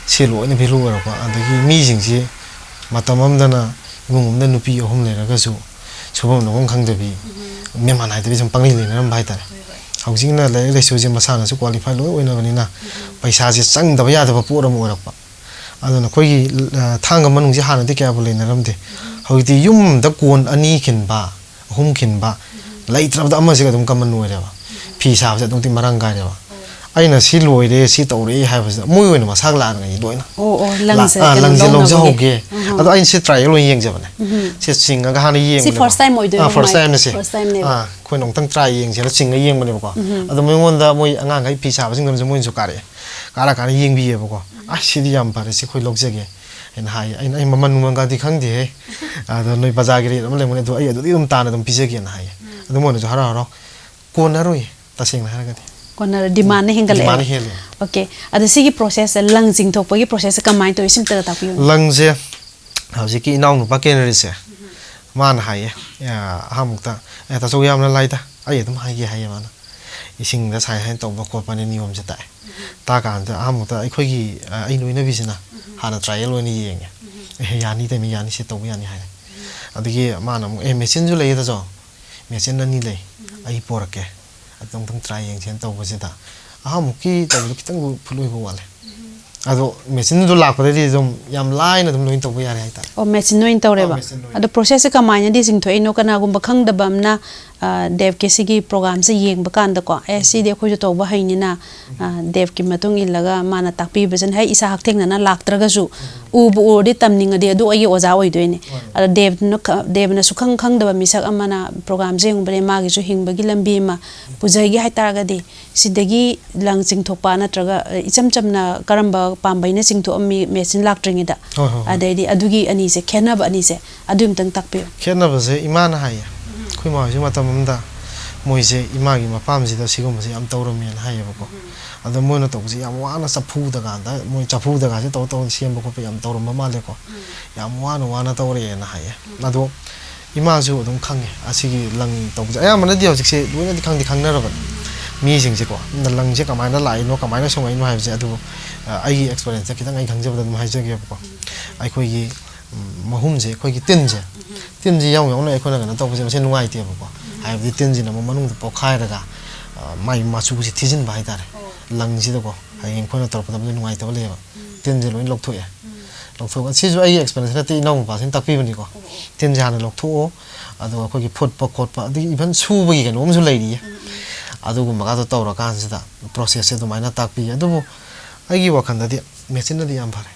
ꯁꯤ ꯂꯣꯏꯅ ꯚꯦꯂꯨ ꯑꯣꯏꯔꯛꯄ ꯑꯗꯒꯤ ꯃꯤꯁꯤꯡꯁꯤ ꯃꯇꯝ ꯑꯃꯗꯅ ꯏꯃꯨꯡ ꯑꯃꯗ ꯅꯨꯄꯤ 3 ꯂꯩꯔꯒꯁꯨ ꯁꯨꯐꯝ ꯅꯣꯝꯐꯝ ꯈꯪꯗꯕꯤ ꯃꯦꯃꯥꯟ ꯍꯥꯏꯗꯕꯤ ꯁꯨꯝ ꯄꯪꯂꯩ ꯂꯩꯅꯔꯝꯕ ꯍꯥꯏꯇꯥꯔꯦ ꯍꯧꯖꯤꯛꯅ ꯂꯥꯏꯔꯤꯛ ꯂꯥꯏꯁꯨꯁꯦ ꯃꯁꯥꯅꯁꯨ ꯀ꯭ꯋꯥꯂꯤꯐꯥꯏ ꯂꯣꯏ ꯑꯣꯏꯅꯕꯅꯤꯅ ꯄꯩꯁꯥꯁꯦ ꯆꯪꯗꯕ ꯌꯥꯗꯕ ꯄꯣꯠ ꯑꯃ ꯑꯣꯏꯔꯛꯄ ꯑꯗꯨꯅ ꯑꯩꯈꯣꯏꯒꯤ ꯊꯥꯡꯒ ꯃꯅꯨꯡꯁꯦ ꯍꯥꯟꯅꯗꯤ ꯀꯌꯥꯕꯨ ꯂꯩꯅꯔꯝꯗꯦ ꯍꯧꯖꯤꯛꯇꯤ ꯌꯨꯝꯗ ꯀꯣꯟ 2 ꯈꯤꯟꯕ 3 ꯈꯤꯟꯕ ꯂꯩꯇ꯭ꯔꯕꯗ ꯑꯃꯁꯤꯒ ꯑꯗꯨꯝ ꯀꯃꯟ ꯑꯣꯏꯔꯦꯕ ꯐꯤ ꯁꯥꯕꯁꯦ ꯑꯗꯨꯝ ꯃꯔꯥꯡ ꯀꯥꯏꯔꯦꯕ ꯑꯩꯅ ꯁꯤ ꯂꯣꯏꯔꯦ ꯁꯤ ꯇꯧꯔꯦ ꯍꯥꯏꯕꯁꯤꯗ ꯃꯣꯏ ꯑꯣꯏꯅ ꯃꯁꯥꯒ ꯂꯥꯛꯑꯒ ꯂꯣꯏꯅ ꯂꯪꯁꯦ ꯂꯧꯖꯍꯧꯒꯦ ꯑꯗꯣ ꯑꯩꯅ ꯁꯤ ꯇ꯭ꯔꯥꯏꯌꯦꯜ ꯑꯣꯏꯅ ꯌꯦꯡꯖꯕꯅꯦ ꯁꯤ ꯆꯤꯡꯉꯒ ꯍꯥꯟꯅ ꯌꯦꯡꯕꯅꯦ ꯁꯤ ꯐꯥꯔꯁ ꯇꯥꯏꯝ ꯑꯣꯏꯗꯣꯏꯕ ꯐꯥꯔꯁ ꯇꯥꯏꯝꯅꯦ ꯁꯤ ꯑꯩꯈꯣꯏꯅ ꯑꯃꯨꯛꯇꯪ ꯇ꯭ꯔꯥꯏ ꯌꯦꯡꯁꯦꯅ ꯆꯤꯡꯉ ꯌꯦꯡꯕꯅꯦꯕꯀꯣ ꯑꯗꯣ ꯃꯉꯣꯟꯗ ꯃꯣꯏ ꯑꯉꯥꯡꯈꯩ ꯐꯤ ꯁꯥꯕꯁꯤꯡꯗꯨꯅꯁꯨ ꯃꯣꯏꯅꯁꯨ ꯀꯥꯔꯛꯑꯦ ꯌꯦꯡꯕꯤꯌꯦꯕꯀꯣ ꯁꯤꯗꯤ ꯌꯥꯝ ꯐꯔꯦ ꯁꯤ ꯑꯩꯈꯣꯏ ꯂꯧꯖꯒꯦ ꯑꯩꯅ ꯍꯥꯏꯌꯦ ꯑꯩ ꯃꯃꯜ ꯅꯨꯡꯃꯜꯒꯗꯤ ꯈꯪꯗꯦꯍꯦ ꯑꯗꯣ ꯅꯣꯏ ꯕꯖꯥꯔꯒꯤ ꯔꯦꯠ ꯑꯃ ꯂꯩꯔꯝꯒꯅꯤ ꯑꯗꯣ ꯑꯩ ꯑꯗꯨꯗꯤ ꯑꯗꯨꯝ ꯇꯥꯅ ꯑꯗꯨꯝ ꯄꯤꯖꯒꯦꯅ ꯍꯥꯏꯌꯦ ꯑꯗꯨ ꯃꯣꯏꯅꯁꯨ ꯍꯔꯥꯎ ꯀꯣꯟꯅꯔꯣꯏ ꯇꯁꯦꯡꯅ ꯍꯥꯏꯔꯒꯗꯤ ꯀꯣꯟꯅꯔ ꯗꯤꯃꯥꯟꯅ ꯍꯦꯟꯒꯠꯂꯛꯑꯦ ꯑꯣꯀꯦ ꯑꯗꯣ ꯁꯤꯒꯤ ꯄ꯭ꯔꯣꯁꯦꯁꯁꯦ ꯂꯪ ꯆꯤꯡꯊꯣꯛꯄꯒꯤ ꯄ꯭ꯔꯣꯁꯦꯁꯁꯦ ꯀꯃꯥꯏꯅ ꯇꯧꯏ ꯁꯤꯝꯇꯒ ꯇꯥꯛꯄꯤꯌꯨ ꯂꯪꯁꯦ ꯍꯧꯖꯤꯛꯀꯤ ꯏꯅꯥꯎꯅꯨꯄꯥ ꯀꯦꯅꯔꯤꯁꯦ ꯃꯥꯅ ꯍꯥꯏꯌꯦ ꯑꯍꯥꯟꯃꯨꯛꯇ ꯇꯥꯆꯧ ꯌꯥꯝꯅ ꯂꯥꯏꯗ ꯑꯩ ꯑꯗꯨꯝ ꯍꯥꯏꯒꯦ ꯍꯥꯏꯌꯦ ꯃꯥꯅ ꯏꯁꯤꯡꯗ ꯁꯥꯏ ꯇꯧꯕ ꯈꯣꯠꯄꯅꯦ ꯅꯤꯌꯣꯝꯁꯦ ꯇꯥꯛꯀꯥꯟꯗ ꯑꯍꯥꯟꯃꯨꯛꯇ ꯑꯩꯈꯣꯏꯒꯤ ꯑꯩ ꯂꯣꯏꯅꯕꯤꯁꯤꯅ ꯍꯥꯟꯅ ꯇ꯭ꯔꯥꯏꯌꯦꯜ ꯑꯣꯏꯅ ꯌꯦꯡꯉꯦ ꯌꯥꯅꯤ ꯇꯩꯃ ꯌꯥꯅꯤ ꯁꯤ ꯇꯧꯕ ꯌꯥꯅꯤ ꯍꯥꯏꯔꯦ ꯑꯗꯒꯤ ꯃꯥꯅ ꯑꯃꯨꯛ ꯃꯦꯆꯤꯟꯁꯨ ꯂꯩꯌꯦ ꯇꯥꯆꯧ ꯃꯦꯆꯤꯟ 2 ꯂꯩ ꯑꯩ ꯄꯣꯔꯛꯀꯦ ꯑꯗꯨꯝꯇꯪ ꯇ꯭ꯔꯥꯏ ꯌꯦꯡꯁꯦꯅ ꯇꯧꯕꯁꯤꯗ ꯑꯍꯥꯟꯃꯨꯛꯀꯤ ꯇꯧꯕꯗꯣ ꯈꯤꯇꯪ ꯐꯨꯠꯂꯣꯏꯕ ꯋꯥꯠꯂꯦ ꯑꯗꯣ ꯃꯦꯆꯤꯟꯗꯨ ꯂꯥꯛꯄꯗꯗꯤ ꯑꯗꯨꯝ ꯌꯥꯝ ꯂꯥꯏꯅ ꯑꯗꯨꯝ ꯂꯣꯏꯅ ꯇꯧꯕ ꯌꯥꯔꯦ ꯍꯥꯏꯇꯥꯔꯦ ꯃꯦꯆꯤꯟ ꯑꯣꯏꯅ ꯇꯧꯔꯦꯕ ꯑꯗꯣ ꯄ꯭ꯔꯣꯁꯦꯁꯁꯦ ꯀꯃꯥꯏꯅꯗꯤ ꯆꯤꯡꯊꯣꯛꯏꯅꯣ ꯀꯅꯥꯒꯨꯝꯕ ꯈꯪꯗꯕ ꯑꯃꯅ ꯗꯦꯕꯀꯤ ꯁꯤꯒꯤ ꯄ꯭ꯔꯣꯒ꯭ꯔꯥꯝꯁꯦ ꯌꯦꯡꯕ ꯀꯥꯟꯗꯀꯣ ꯁꯤꯗꯤ ꯑꯩꯈꯣꯏꯁꯨ ꯇꯧꯕ ꯍꯩꯅꯤꯅ ꯗꯦꯕꯀꯤ ꯃꯇꯨꯡ ꯏꯜꯂꯒ ꯃꯥꯅ ꯇꯥꯛꯄꯤꯕꯁꯤꯅ ꯍꯦꯛ ꯏꯁꯥ ꯍꯛꯊꯦꯡꯅꯅ ꯂꯥꯛꯇ꯭ꯔꯒꯁꯨ ꯎꯕꯨ ꯎꯔꯗꯤ ꯇꯝꯅꯤꯡꯉꯗꯤ ꯑꯗꯨ ꯑꯩꯒꯤ ꯑꯣꯖꯥ ꯑꯣꯏꯗꯣꯏꯅꯦ ꯑꯗꯣ ꯗꯦꯕꯅ ꯁꯨꯈꯪ ꯈꯪꯗꯕ ꯃꯤꯁꯛ ꯑꯃꯅ ꯄ꯭ꯔꯣꯒ꯭ꯔꯥꯝꯁꯦ ꯌꯦꯡꯕꯗ ꯃꯥꯒꯤꯁꯨ ꯍꯤꯡꯕꯒꯤ ꯂꯝꯕꯤ ꯑꯃ ꯄꯨꯖꯒꯦ ꯍꯥꯏꯇꯥꯔꯒꯗꯤ ꯁꯤꯗꯒꯤ ꯂꯪ ꯆꯤꯡꯊꯣꯛꯄ ꯅꯠꯇ꯭ꯔꯒ ꯏꯆꯝ ꯆꯝꯅ ꯀꯔꯝꯕ ꯄꯥꯝꯕꯩꯅ ꯆꯤꯡꯊꯣꯛꯑꯝꯃꯤ ꯃꯦꯆꯤꯟ ꯂꯥꯛꯇ꯭ꯔꯤꯉꯩꯗ ꯑꯗꯩꯗꯤ ꯑꯗꯨꯒꯤ ꯑꯅꯤꯁꯦ ꯈꯦꯠꯅꯕ ꯑꯅꯤꯁꯦ ꯑꯗꯨ ꯑꯃꯇꯪ ꯇꯥꯛꯄꯤꯌꯨ ꯈꯦꯠꯅꯕꯁꯦ ꯏꯃꯥꯅ ꯍꯥꯏꯌꯦ ꯑꯩꯈꯣꯏ ꯃꯥꯍꯣꯏꯁꯨ ꯃꯇꯝ ꯑꯃꯗ ꯃꯣꯏꯁꯦ ꯏꯃꯥꯒꯤ ꯃꯄꯥꯝꯁꯤꯗ ꯁꯤꯒꯨꯝꯕꯁꯦ ꯌꯥꯝ ꯇꯧꯔꯝꯃꯦꯅ ꯍꯥꯏꯌꯦꯕꯀꯣ ꯑꯗꯣ ꯃꯣꯏꯅ ꯇꯧꯕꯁꯦ ꯌꯥꯝ ꯋꯥꯅ ꯆꯐꯨꯗꯀꯥꯟꯗ ꯃꯣꯏ ꯆꯐꯨꯗꯒꯥꯁꯦ ꯇꯧꯔ ꯁꯦꯝꯕ ꯈꯣꯠꯄ ꯌꯥꯝ ꯇꯧꯔꯝꯕ ꯃꯥꯜꯂꯦꯀꯣ ꯌꯥꯝ ꯋꯥꯅ ꯇꯧꯔꯛꯑꯦꯅ ꯍꯥꯏꯌꯦ ꯑꯗꯣ 이마주 어떤 강해 아시기 랑 떠보자 아야만은 디어직시 누구나 강디 강나라번 미싱지고 날랑지 가마이나 라이노 가마이나 송아이노 하이지 아두 아이 experience 기타 아이 강제보다 좀 하이저게 보고 아이코이 mahumje khoi ki tinji yaung yaung na khona kana to bose nu ngai te bo ai bi tinji na mo manung po khai ra ga mai ma chu ji thijin bai da lang ji da ko ai eng khona tor pa nu ngai te le ba tinji loin lok thu ya lok thu ga si ju ai experience na ti nong pa sin tak pi bani ko tinji han lok thu ado khoi ki phot pa khot pa di even su ba gi kan om su lai ri ado gu ma ga to tor ka si da process se do mai na tak pi ado ai gi wa khan da di machine na di am phare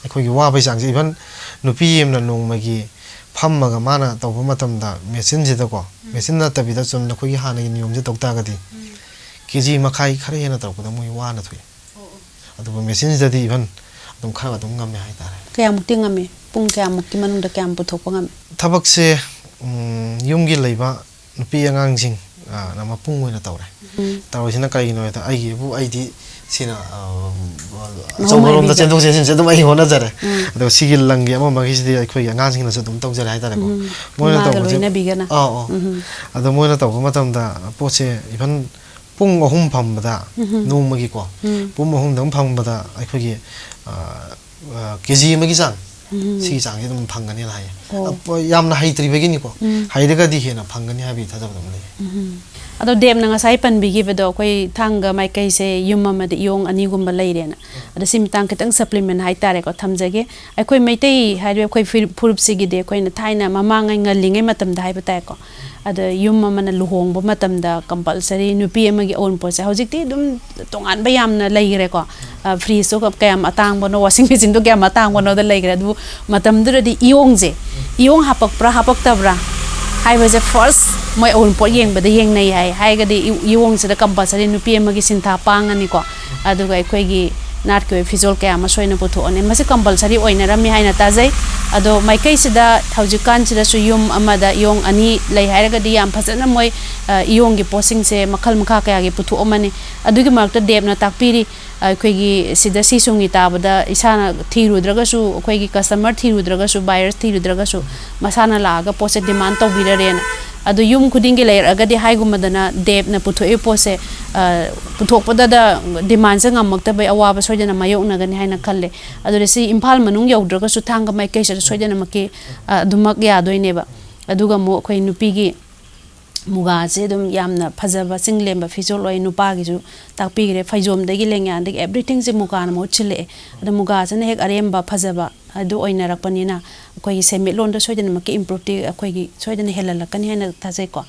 ꯑꯩꯈꯣꯏꯒꯤ ꯋꯥꯕꯩ ꯆꯥꯡꯁꯦ ꯏꯚꯟ ꯅꯨꯄꯤ ꯑꯃꯅ ꯅꯣꯡꯃꯒꯤ ꯐꯝꯃꯒ ꯃꯥꯅ ꯇꯧꯕ ꯃꯇꯝꯗ ꯃꯦꯆꯤꯟꯁꯤꯗꯀꯣ ꯃꯦꯆꯤꯟ ꯅꯠꯇꯕꯤꯗ ꯆꯨꯝꯅ ꯑꯩꯈꯣꯏꯒꯤ ꯍꯥꯟꯅꯒꯤ ꯅꯤꯌꯣꯝꯁꯦ ꯇꯧ ꯇꯥꯔꯒꯗꯤ ꯀꯦꯖꯤ ꯃꯈꯥꯏ ꯈꯔ ꯍꯦꯟꯅ ꯇꯧꯔꯛꯄꯗ ꯃꯣꯏ ꯋꯥꯅ ꯊꯣꯛꯏ ꯑꯗꯨꯕꯨ ꯃꯦꯆꯤꯟꯁꯤꯗꯗꯤ ꯏꯚꯟ ꯑꯗꯨꯝ ꯈꯔ ꯑꯗꯨꯝ ꯉꯝꯃꯦ ꯍꯥꯏꯇꯥꯔꯦ ꯀꯌꯥꯃꯨꯛꯇꯤ ꯉꯝꯃꯤ ꯄꯨꯡ ꯀꯌꯥꯃꯨꯛꯀꯤ ꯃꯅꯨꯡꯗ ꯀꯌꯥꯝ ꯄꯨꯊꯣꯛꯄ ꯉꯝꯃꯤ ꯊꯕꯛꯁꯦ yumgi leiba nupi angangsing na mapung oina tawre tawsina kaigino ta aigi bu aidi sina soborom da chendok sensin sedum ai hona jare ado sigil langi ama magisi akhoi angangsing na sedum tawjare haitare ko moina taw ado moina taw matam da poche even pung ahum phambada nongmagi ko pung ahum dam phambada akhoi keji magi sang सी चांगे तुम फंगने लाये अब यामना हाई तरी बेगिनी को हाई देगा दिखे ना फंगने हाबी था जब तुमने अदो देम नंगा साई पन बिगी बेदो कोई थांगा माई कई से युम्मा मद योंग अनी गुम्बा लई रेना अदो सिम तांग कितंग सप्लीमेंट हाई तारे को थमजगे आई कोई मैते हाई रे कोई फुरुप सिगी दे कोई न थाई ना ममांग ngaliंगे मतम दा हाई बताए को अदो युम्मा मन लुहोंग बो मतम दा कंपल्सरी नुपी एमगी ओन पोसे हौजिकती दुम तोंगान बा यामना लई रे को फ्रीज तो कयam अतांग बनो वाशिंग मशीन तो कयam अतांग बनो दा लई रे दु मतम दुरदी इयोंग जे इयोंग हापक प्रा हापक तबरा हाई बजे फर्स्ट मैं ओन पोट येंग बदे येंग नहीं हाई गदे इयोंग से दा कंपल्सरी नुपी एमगी सिंथा पांगनी को अदुगा अखोइगी नाट के फिजोल क्या सोयन पुथोने मसे कंपल्सरी ओइनरमी हाइना ताजै अदो माइकै सिदा हौजिकान सिदा सु युम अमदा योंग अनि लै हाइरगदि याम फजन मोय इयोंग गी पोसिंग से मखल मखा कया गी पुथोमने अदुगी मरक्ट देबना ताकपिरी अखोइगी सिदा सिसुंगी ताबदा इसाना थिरुद्रगसु अखोइगी कस्टमर थिरुद्रगसु बायर्स थिरुद्रगसु मसाना लागा पोसे डिमांड तौबिररेना अदो युम खुदिंगी लेरगदि हाइगुमदना देबना पुथोए पोसे पुथोकपदा डिमांड से ngमक्तबे अवाब सोयजना मायोकनगनि हाइना खल्ले अदुरेसि इम्फाल मनुंग यौद्रगसु थांगा माइकै से सोयजना मके अदुमक यादोइनेबा अदुगा मो अखोइ नुपीगी मुगा से दम यामना फजबा सिंगलेम फिजोल ओइ नुपागिजु ताकपीगरे फैजोम दगी लेंगान दगी एवरीथिंग से मुगा न मोचिले अद मुगा से हेक अरेमबा फजबा अदु ओइना रखपनिना अखोइ सेमिलोन द सोयजना मके इम्प्रूव ति अखोइगी सोयजना हेललकनि हाइना थाजे को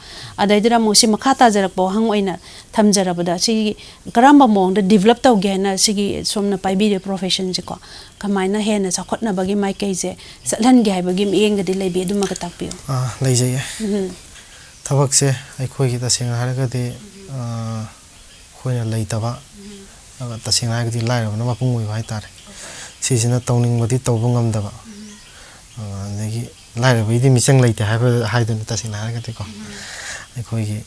अदैदरा मोसि मखा ताजरकबो हंग ओइना थमजरबदा सि करamba मोंग द डेवलप तौगे हाइना सिगी सोमना पाइबिरे प्रोफेशन से को कमाइना हेना सखोटना बगी माइकै जे सलहनगे हाइबगी मिएंगदि लेबे दुमका ताकपियो लैजैये थबक से अखोई तसेंग हारगदि खोइना लैतबा तसेंग हारगदि लाइरबना मपुंग ओइ हाइतारे सिसिना तौनिंगबदि तौबो ngमदबा अदगी लाइरबैदि मिचंग लैते हाइदन तसेंग हारगदि को अखोइगी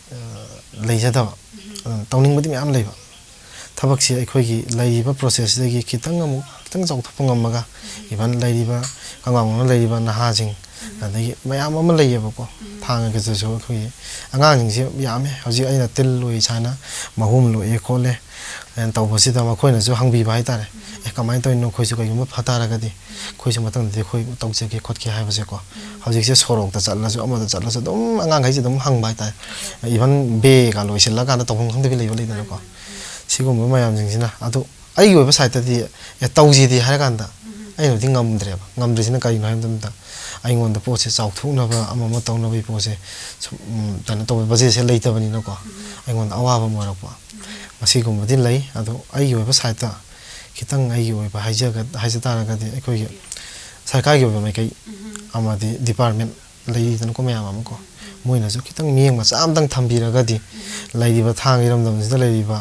लैजदबा तौनिंगबदि म्याम लैबा थबक से अखोइगी लैरिबा प्रोसेस दगी खितंग अमु खितंग चौथप ngमगा इवन लैरिबा कंगांगना लैरिबा नहाजिंग अदगी मयाम अमा लैयबको थांगा गजसो अखोइ अंगांजिंग से यामे हजि अइना तिल लोइ छाना महुम लोइ खोले एन तौबसिदा मखोइना जो हंगबि बाइ तारे ए कमाइ तोइनो खोइसु कयुम फतारगदि खोइसु मतंग दे खोइ तौजगे खोटके हाइबसे को हजि से सोरोक त चललसु अमदा चललसु दम अंगांगैसे दम हंगबाइ तारे इवन बे का लोइसिल लगाना तौफंग खंदबि लैबो लैदन को सिगुम मयामजिंगसिना अदो अइगि ओइबा साइतदि ए तौजिदि हारगांदा अइनो दि ngमद्रेबा ngमद्रिसिना कयिनो हाइमदमदा आइगोंद पोसे चाउथुनबा अमम तौनबि पोसे तन तौ बजेसे लैतबनिनो को आइगोंद अवाबा मोरपा मसिगुमदि लै अदो आइगि ओइबा साइता खितंग आइगि ओइबा हाइजतारगदि अखोइ सरकारगि ओइबा माइकै अमदि डिपार्टमेंट लैदन को मयाम अमको मोइनाजु खितंग मियंग मचा अमदंग थम्बिरगदि लैरिबा थांगिरमदमसिदा लैरिबा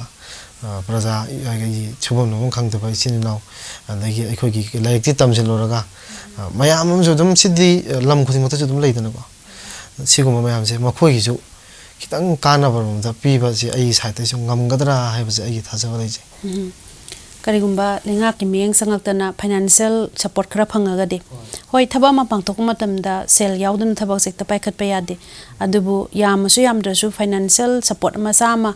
प्रजा छुबम नुबम खंगदबा इचिनाव अदगी अखोइगी लाइकति तमजिलोरगा मयाम अमजु दम सिद्धि लम खुदिमतजु दम लैदनको सिगुम मयाम से मखोइगिजु खितंग कानाबरमदा पीबा से अइ साइतसु ngमगदरा हाइबसे अइ थाजबा लैजे करिगुम्बा लेंगा कि मियंग संगक्तना फाइनेंशियल सपोर्ट खरा फंगगदे होय थबा मा पांगथोक मतमदा सेल यावदन थबक सेक्ता पाइखत पे यादे अदुबु यामसु यामद्रसु फाइनेंशियल सपोर्ट मसामा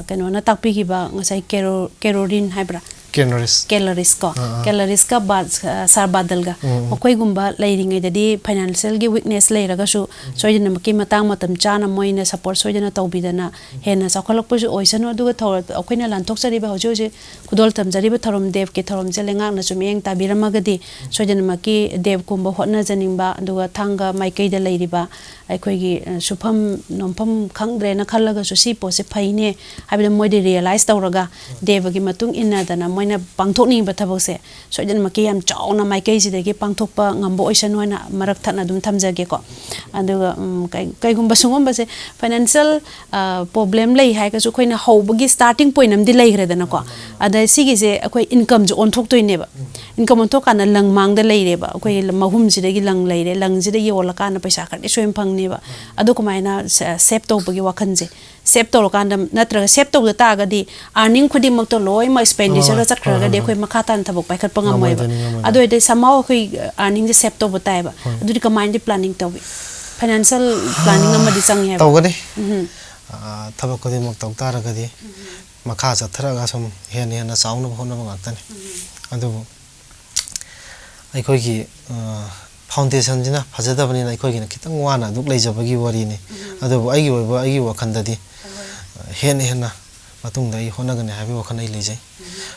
कनोना ताकपिगिबा ngasai केरोरिन हाइब्रा कैलोरीज का बाद सार बादलगा मकोई गुम्बा लाइरिंग ददी फाइनेंशियल की वीकनेस लेरगसु सोयदन मकी मतंग मतम चाना मोइना सपोर्ट सोयदन तौबिदना हेना सखलकपसु ओइसनो दुगा थौर अखोइना लानथोक जरिबा हौजे हौजे खुदोल तमजरिबा थरम देव के थरम जेलेंगा न सुमियंग ताबिरमगदी सोयदन मकी देव कुम्बा होटना जनिंबा दुगा थांगा माइकैदा लेरिबा अखोइगी सुफम नोमफम खंग्रेना खल्लगसु सी पोसे फैने हाबिद मोइदे रियलाइज तौरगा देवगी मतुंग इन्नादना मोइना पांथोकनी बथबसे सोइदन मके याम Chowna माइकै सिदगी पांथोकपा ngambo oisan hoina marak thana dum thamjage ko aduga kai gumba sungom base financial problem lei hai ka su khoina hobagi starting point am di lei gre dana ko ada sigi je akoi income jo on thok toine ba income on thok kana lang mang da lei re ba akoi mahum sidagi lang lei re lang jida yola kana paisa khar soim phang ne ba adu kumaina save to bagi wakhan je save to kanda natra save to da ta ga di earning khudi mak to loi ma expenditure chakra ga de khoi makha tan thabok pai khat pangam moi ba adu de somehow khoi earning je save to batai ba adu di command planning to financial planning amadi changi ha to ga ni thabok ko di mak to ta ra ga di makha cha thara ga som hen hen na saung na hon na ngak tan adu ai khoi gi foundation jina phajada bani na khoi gi na kitang wana duk lei jabagi wari ni adu ai gi wakhan da di hen hen na matung dai hona ga ne ha bi wakhan ai lei jai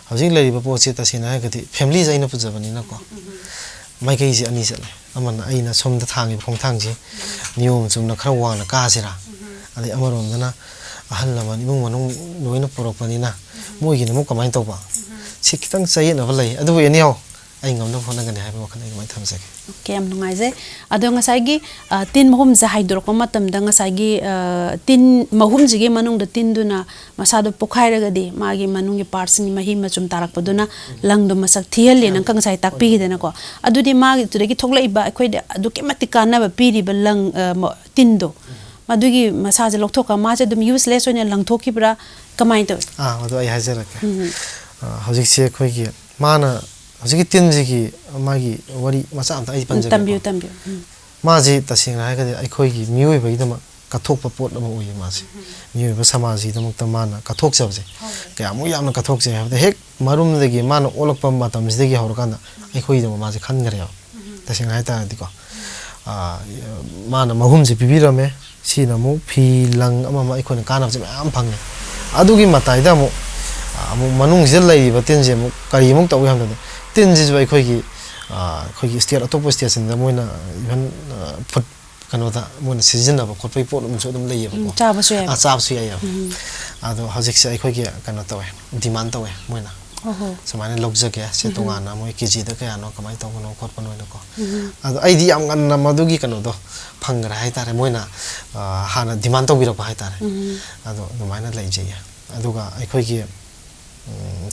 hojing lei ba po che ta sina ha ga di family jai na puja bani na ko mai kai ji ani sala aman ai na som da thang gi phong thang ji niom chum na khara wang na ka sira ali amaron na ahal la man imung manung noina porok pani na moi gi na mo kamai to ba si kitang chai na ba lei adu ani ho ai ngam na hona ga ne ha bi wakhan ai mai tham sa okay am nungai je ado ngasai gi tin mahum za haidor ko matam da ngasai gi tin mahum ji gi manung da tin duna masa do pokhai ra ga di magi manung gi parts ni mahi ma chum tarak paduna lang do masak thial le nang kang sai tak pi de na ko adu di magi tu gi thoklai ba khoi de adu ke matika na ba pi ri ba lang tin do madugi masa je lokthok ka ma je dum useless oina lang thokki bra kamai to adu ai hajar ka hojik se khoi gi mana hojik tin ji gi magi wari masa am ta ai panja tambio ma ji tasing ra ga di ai khoi gi mioi ba gi dama kathok pa pot ma oi ma ji mioi ba samaj ji dam ta mana kathok jab je kya mu yam na kathok je ha hek marum de gi mana olok pa ma tam ji de gi hor kan ai khoi dama ma ji khan gare ya tasing ra ta di ko mana mahum ji pibi ra me si na mu phi lang ama ma ai khoi na kanam je am phang ne adu gi matai da mu amu manung je lai ba ten je mu kari mu taw yam da tin ji bai khoi gi state atop station da moina even food kano da moina season ba khot pai pot mu so dum lai ba ko cha ba su ya cha su ya ado hajik se ai khoi gi kano taw demand taw moina samane lokja ke se tonga na moi kg da ka no kamai taw no khot pano ko ado ai di am ngan na madu gi kano do phang ra hai tare moina hana demand taw bi ra ba hai tare ado no maina lai je ya ado ga ai khoi gi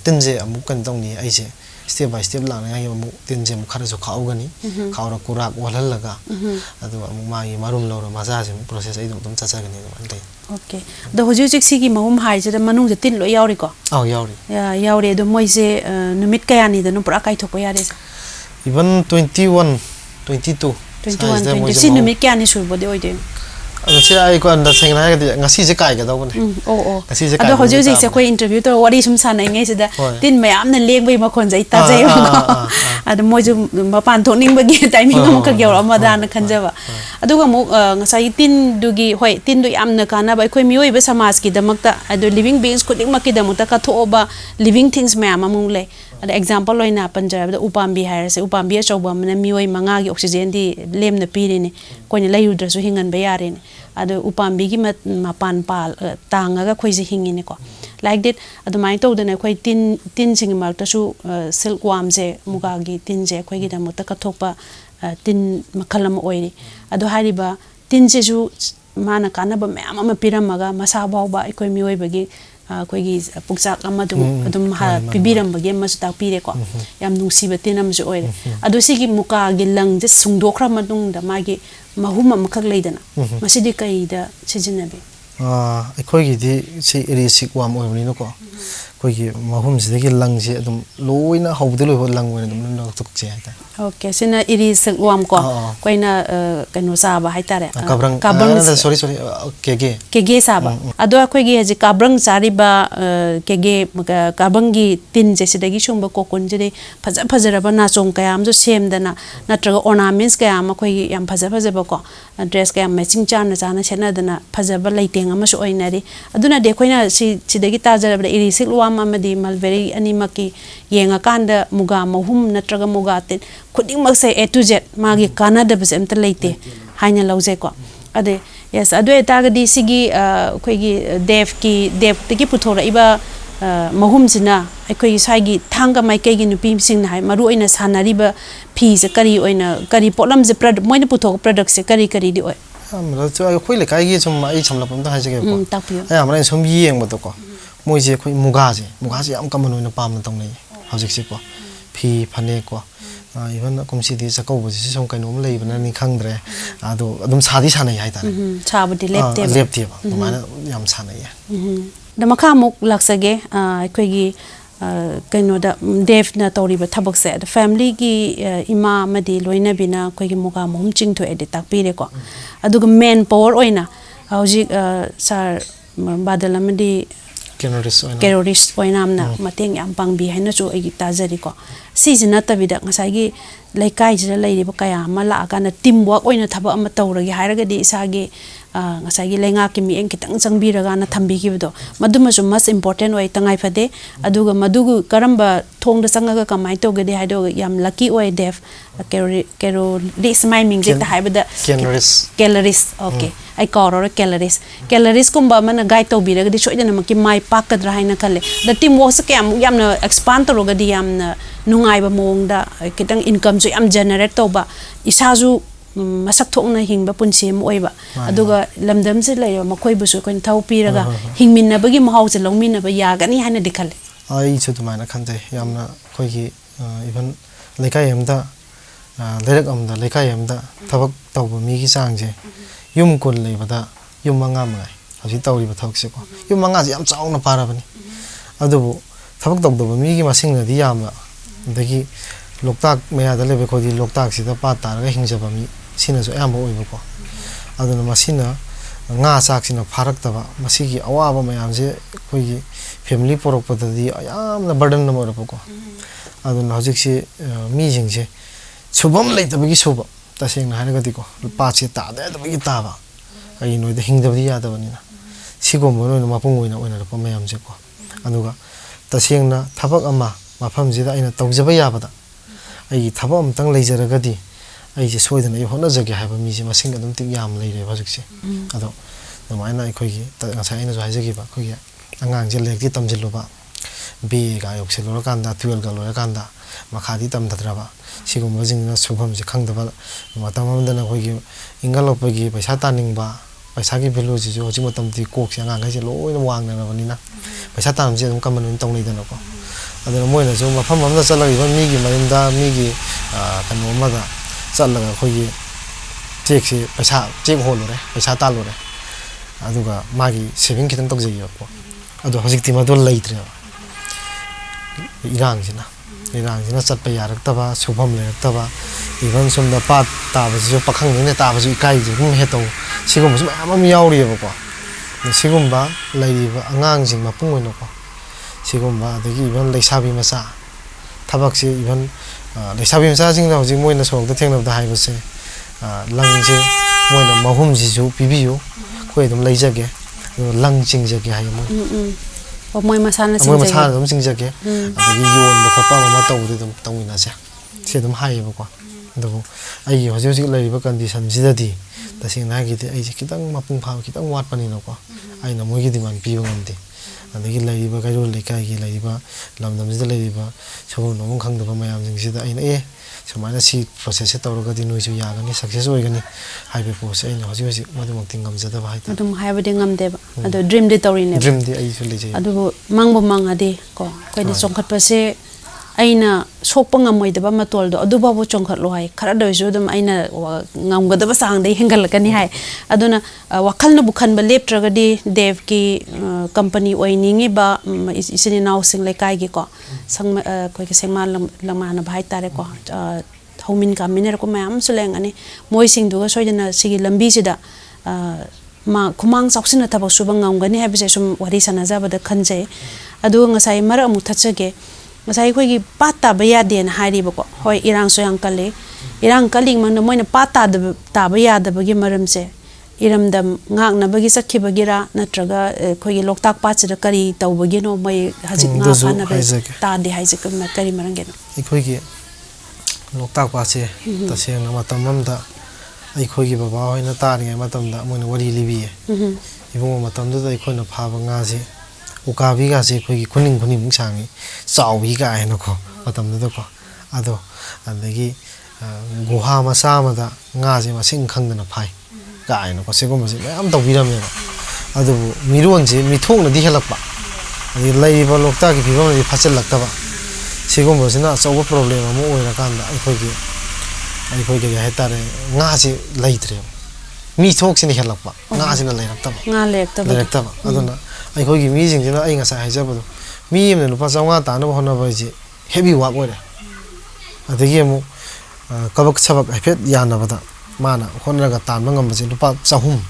tin je amu kan tong ni ai je step by step la na amu tin je mu khara so khau gani khau ra kurak walhal laga adu amu ma gi marum lo ro ma ja je process ai dum cha cha gani dai okay the hoju jik si gi mahum hai je manung je tin lo yauri ko yauri yauri do moi je numit kaya ni da no pura kai thok ya re even 21 22 si numit kaya ni sur bo de oi de se ai ko anda seng na ga ngasi je kai ga daw ne ngasi je kai ado hoju jik se ko interview to wari sum sa nai ngai se da tin mayam na leng bai ma khon jai ta jai ko ado mo ju ma pan thok ning ba gi timing mo ka gyor ama da na khanja ba ado ga mo ngasai tin du gi hoi tin du yam na kana ba khoi mioi ba samaj ki damak ta ado living beings ko ding ma ki damak ta ka tho ba living things mayam amung le ada example loina panjab da upambi hair se upambi choba mana mioi manga gi oxygen di lem na pi ni ko ni layu dra su hingan ba yare ni ado upambi gi mapan pal tanga ga khoi ji hingi ni ko like that adu mai to da na khoi tin sing mar ta su silkworm je muga gi tin je khoi gi da mo ta ka thokpa tin makhalam oiri ado hariba tin je ju mana kana ba mama ma piramaga masa baw ba khoi mioi ba gi khoi gi puksak ama dum ha pibiram ba ge ma su ta pire ko yam nungsi ba tin am ju oire ado sigi muka gi lang je sungdokra madung da ma gi mahum makhak leidana masidi kai da sijinabe khoi gi di si ri sikwam oi ni no ko khoi gi mahum si gi lang je dum loina hobde lo lang oi dum no tuk je ta okay sina iri sikwam ko koina kano sa ba hai tare kabrang sorry kege sa ba ado khoi gi haji kabrang sari ba kege kabrang gi tin je sidagi sumba ko kon je phajara ba na chong kayam jo sem dana natraga ornaments kayam khoi gi yam phaja ba ko dress kayam matching chana chena dana phajaba leiteng ama so oinari aduna de khoina sidagi tajara ba iri sikwam amadi malberi animaki yenga kanda muga mahum natraga muga tin khuding mak sai A to Z magi kanada bas emta leite haina lause ko ade yes ado eta ga di sigi khoi gi dev ki puthora iba mahumsina akhoi saigi thanga mai kai gi nupi sing hai maru oina sanariba phi se kari oina kari potlam je moina puthok product se kari kari di oi amra cho khoi le kai gi chum ai chamla pam da ha jage ko takpio ai amra sum yeng ba to ko moi je khoi muga je am kaman oina pam na tong nei hojik se ko phi phane ko even kumsi di sakau bu si som kainom lei bana ni khangdre ado adum sadi sanai hai ta chabudi lepte ba mana yam sanai ya da makha muk laksage akhoi gi kaino da dev na tori ba thabak se the family gi ima madi loina bina akhoi gi muga mum ching tho edit tak pire ko aduga main power oina hauji sar badalamadi terrorist oinam na mateng yam pangbi haina chu agi tajari ko sijina tabida ngasai gi laikai jira leiri ba kaya mala kana teamwork oina thaba ama tawragi hairaga di isagi ngasai gi lenga ki mi eng kitang changbi raga na thambi gi bdo maduma su mas important oi tangai phade aduga madugu karamba thongda changaga kamai to gade haido yam lucky oi def kero this my ming jeta haibada calories okay ai koro calories kumba mana guide to biraga di soidana maki mai pakadra haina khale the team work sa kam yamna expand to roga di yamna nungai ba mongda kitang income so yam generate to ba isaju masak thokna hingba punsi mo oiba aduga lamdam se lay makoi bu so kon thau piraga hingminna bagi mahau se longminna ba yagani haina dikhale ai chu tumana khante yamna khoi gi even lekai amda lerak amda lekai amda thabak tawba mi gi changje yum kun leibada yum manga mai hasi tawri ba thak se ko yum manga ji yam chauna parabani adubu thabak tawda mi gi masing na di yamna dagi loktak meya da lebe khodi loktak sida pa taraga hingjaba mi sina so yamba oiba ko aduna masina nga sak sina pharak taba masigi awaba mayam je khoi family porok padadi ayamna burden na mora ko aduna hojik si mi jingje subam leitabagi suba taseng na hanaga diko pa che ta da tabagi taba ai noi da hingdabdi ya da banina sigom no no mapung oina oina pa mayam je ko aduga taseng na thabak ama mafam jida aina tawjaba yabada ai thaba amtang leijaragadi ai je soidana ai hona jage haba mi je masing adum tik yam leire bajik se ado namaina ai khoi gi ta ngasai aina jo haijagi ba khoi gi angang je lekti tamjilu ba b ga yok se lor kanda 12 ga lor kanda makhadi tam dadraba sigum bajing na subham je khangdaba matam amdana khoi gi ingalop gi paisa taning ba paisa gi value ji jo jing matam ti kok se angang ga je loina wang na bani na paisa tanam je dum kaman tong leidana ko aduna moina jo mafam amda chalagi ba mi gi marinda mi gi kanu amada chalaga khoi gi check se paisa check holore paisa talore aduga magi saving kitang tok jei ko adu hojik ti ma dol leitre irang jina chatpa yarak taba subham lerak taba even somda pat taba jo pakhang ne taba ju kai ju hum he to sigum sum am yauri ba ko sigum ba lei ba angang jing ma pung oino ko sigum ba dagi even leisabi masa thabak se even leisabi masa jing na hojik moina sok da thengna da hai ba se lang je moina mahum ji ju pibi ju khoi dum leijage lang jing jage hai mo moi masana dum jing jage adagi yon ba khotpa ma tawde dum tawina se se dum hai ba ko adu ai hojik lei ba condition jidadi tasing na gi ai kitang mapung pha kitang wat pani no ko ai na moi gi diman pi ba ngamde adagi lei ba kai ro le kai gi lei ba lamdam jida lei ba so no mong khang da ba mayam jing jida ai na sumana si process se tawra ga di noi ju ya ga ni success oi ga ni hai be po se ai na hojik madu mong tingam jada ba hai ta adum hai ba de ngamde ba adu dream de tawri ne dream de ai su le je adu mangbo mangade ko koi ni chongkhat pa se aina sokpa ngamoi da ba matol do adu babu chongkhat lo hai khara doi ju dum aina ngamga da ba sang dei hengal ka ni hai aduna wakhal na bukhan ba leptra ga di dev ki company oiningi ba isini naw sing le kai gi ko sang koi ke sengma lama na bhai tare ko homin ka miner ko mayam suleng ani moi sing du ga soidana sigi lambi sida ma khumang chaksina tabak subang ngamgani ha bise sum wari sanaja ba da khanje adu ngasai mara mu thachage ngasai khoi gi pata ba ya den hari ba ko hoi irang so yang kale irang kaling mang na moina pata ta ba ya da ba gi maram se iramdam ngak na ba gi sakhi ba gira natraga khoi gi loktak pa chira kari taw ba gi no mai hajik nga khana ba ta de hajik ma kari marang ge no khoi gi loktak pa che ta se na matam mamda ai khoi gi baba hoina ta ri matam da moina wari libi ibung matam da ai khoi na pha ba nga ji ukabi ga se khoi kuning kuning sangi chawi ga ai no ko matam da ko ado adagi guha masa mada nga je masing khangdana phai ga ai no ko se ko masi am tawbiram ne adu miron je mithong na di helakpa adi lai ba lokta ki phibam di phachal laktaba se ko mosina chawa problem am oira kanda ai khoi ge haitare nga je laitre mi thok sin helakpa nga sin lairakta nga lekta aduna ai khoi gi mi jing jina ai nga sa haija bu mi yem ne lupa chawa ta na hona ba ji heavy work ore adagi mu kabak sabak hafet yana bada mana hona ga tan ngam ba ji lupa chahum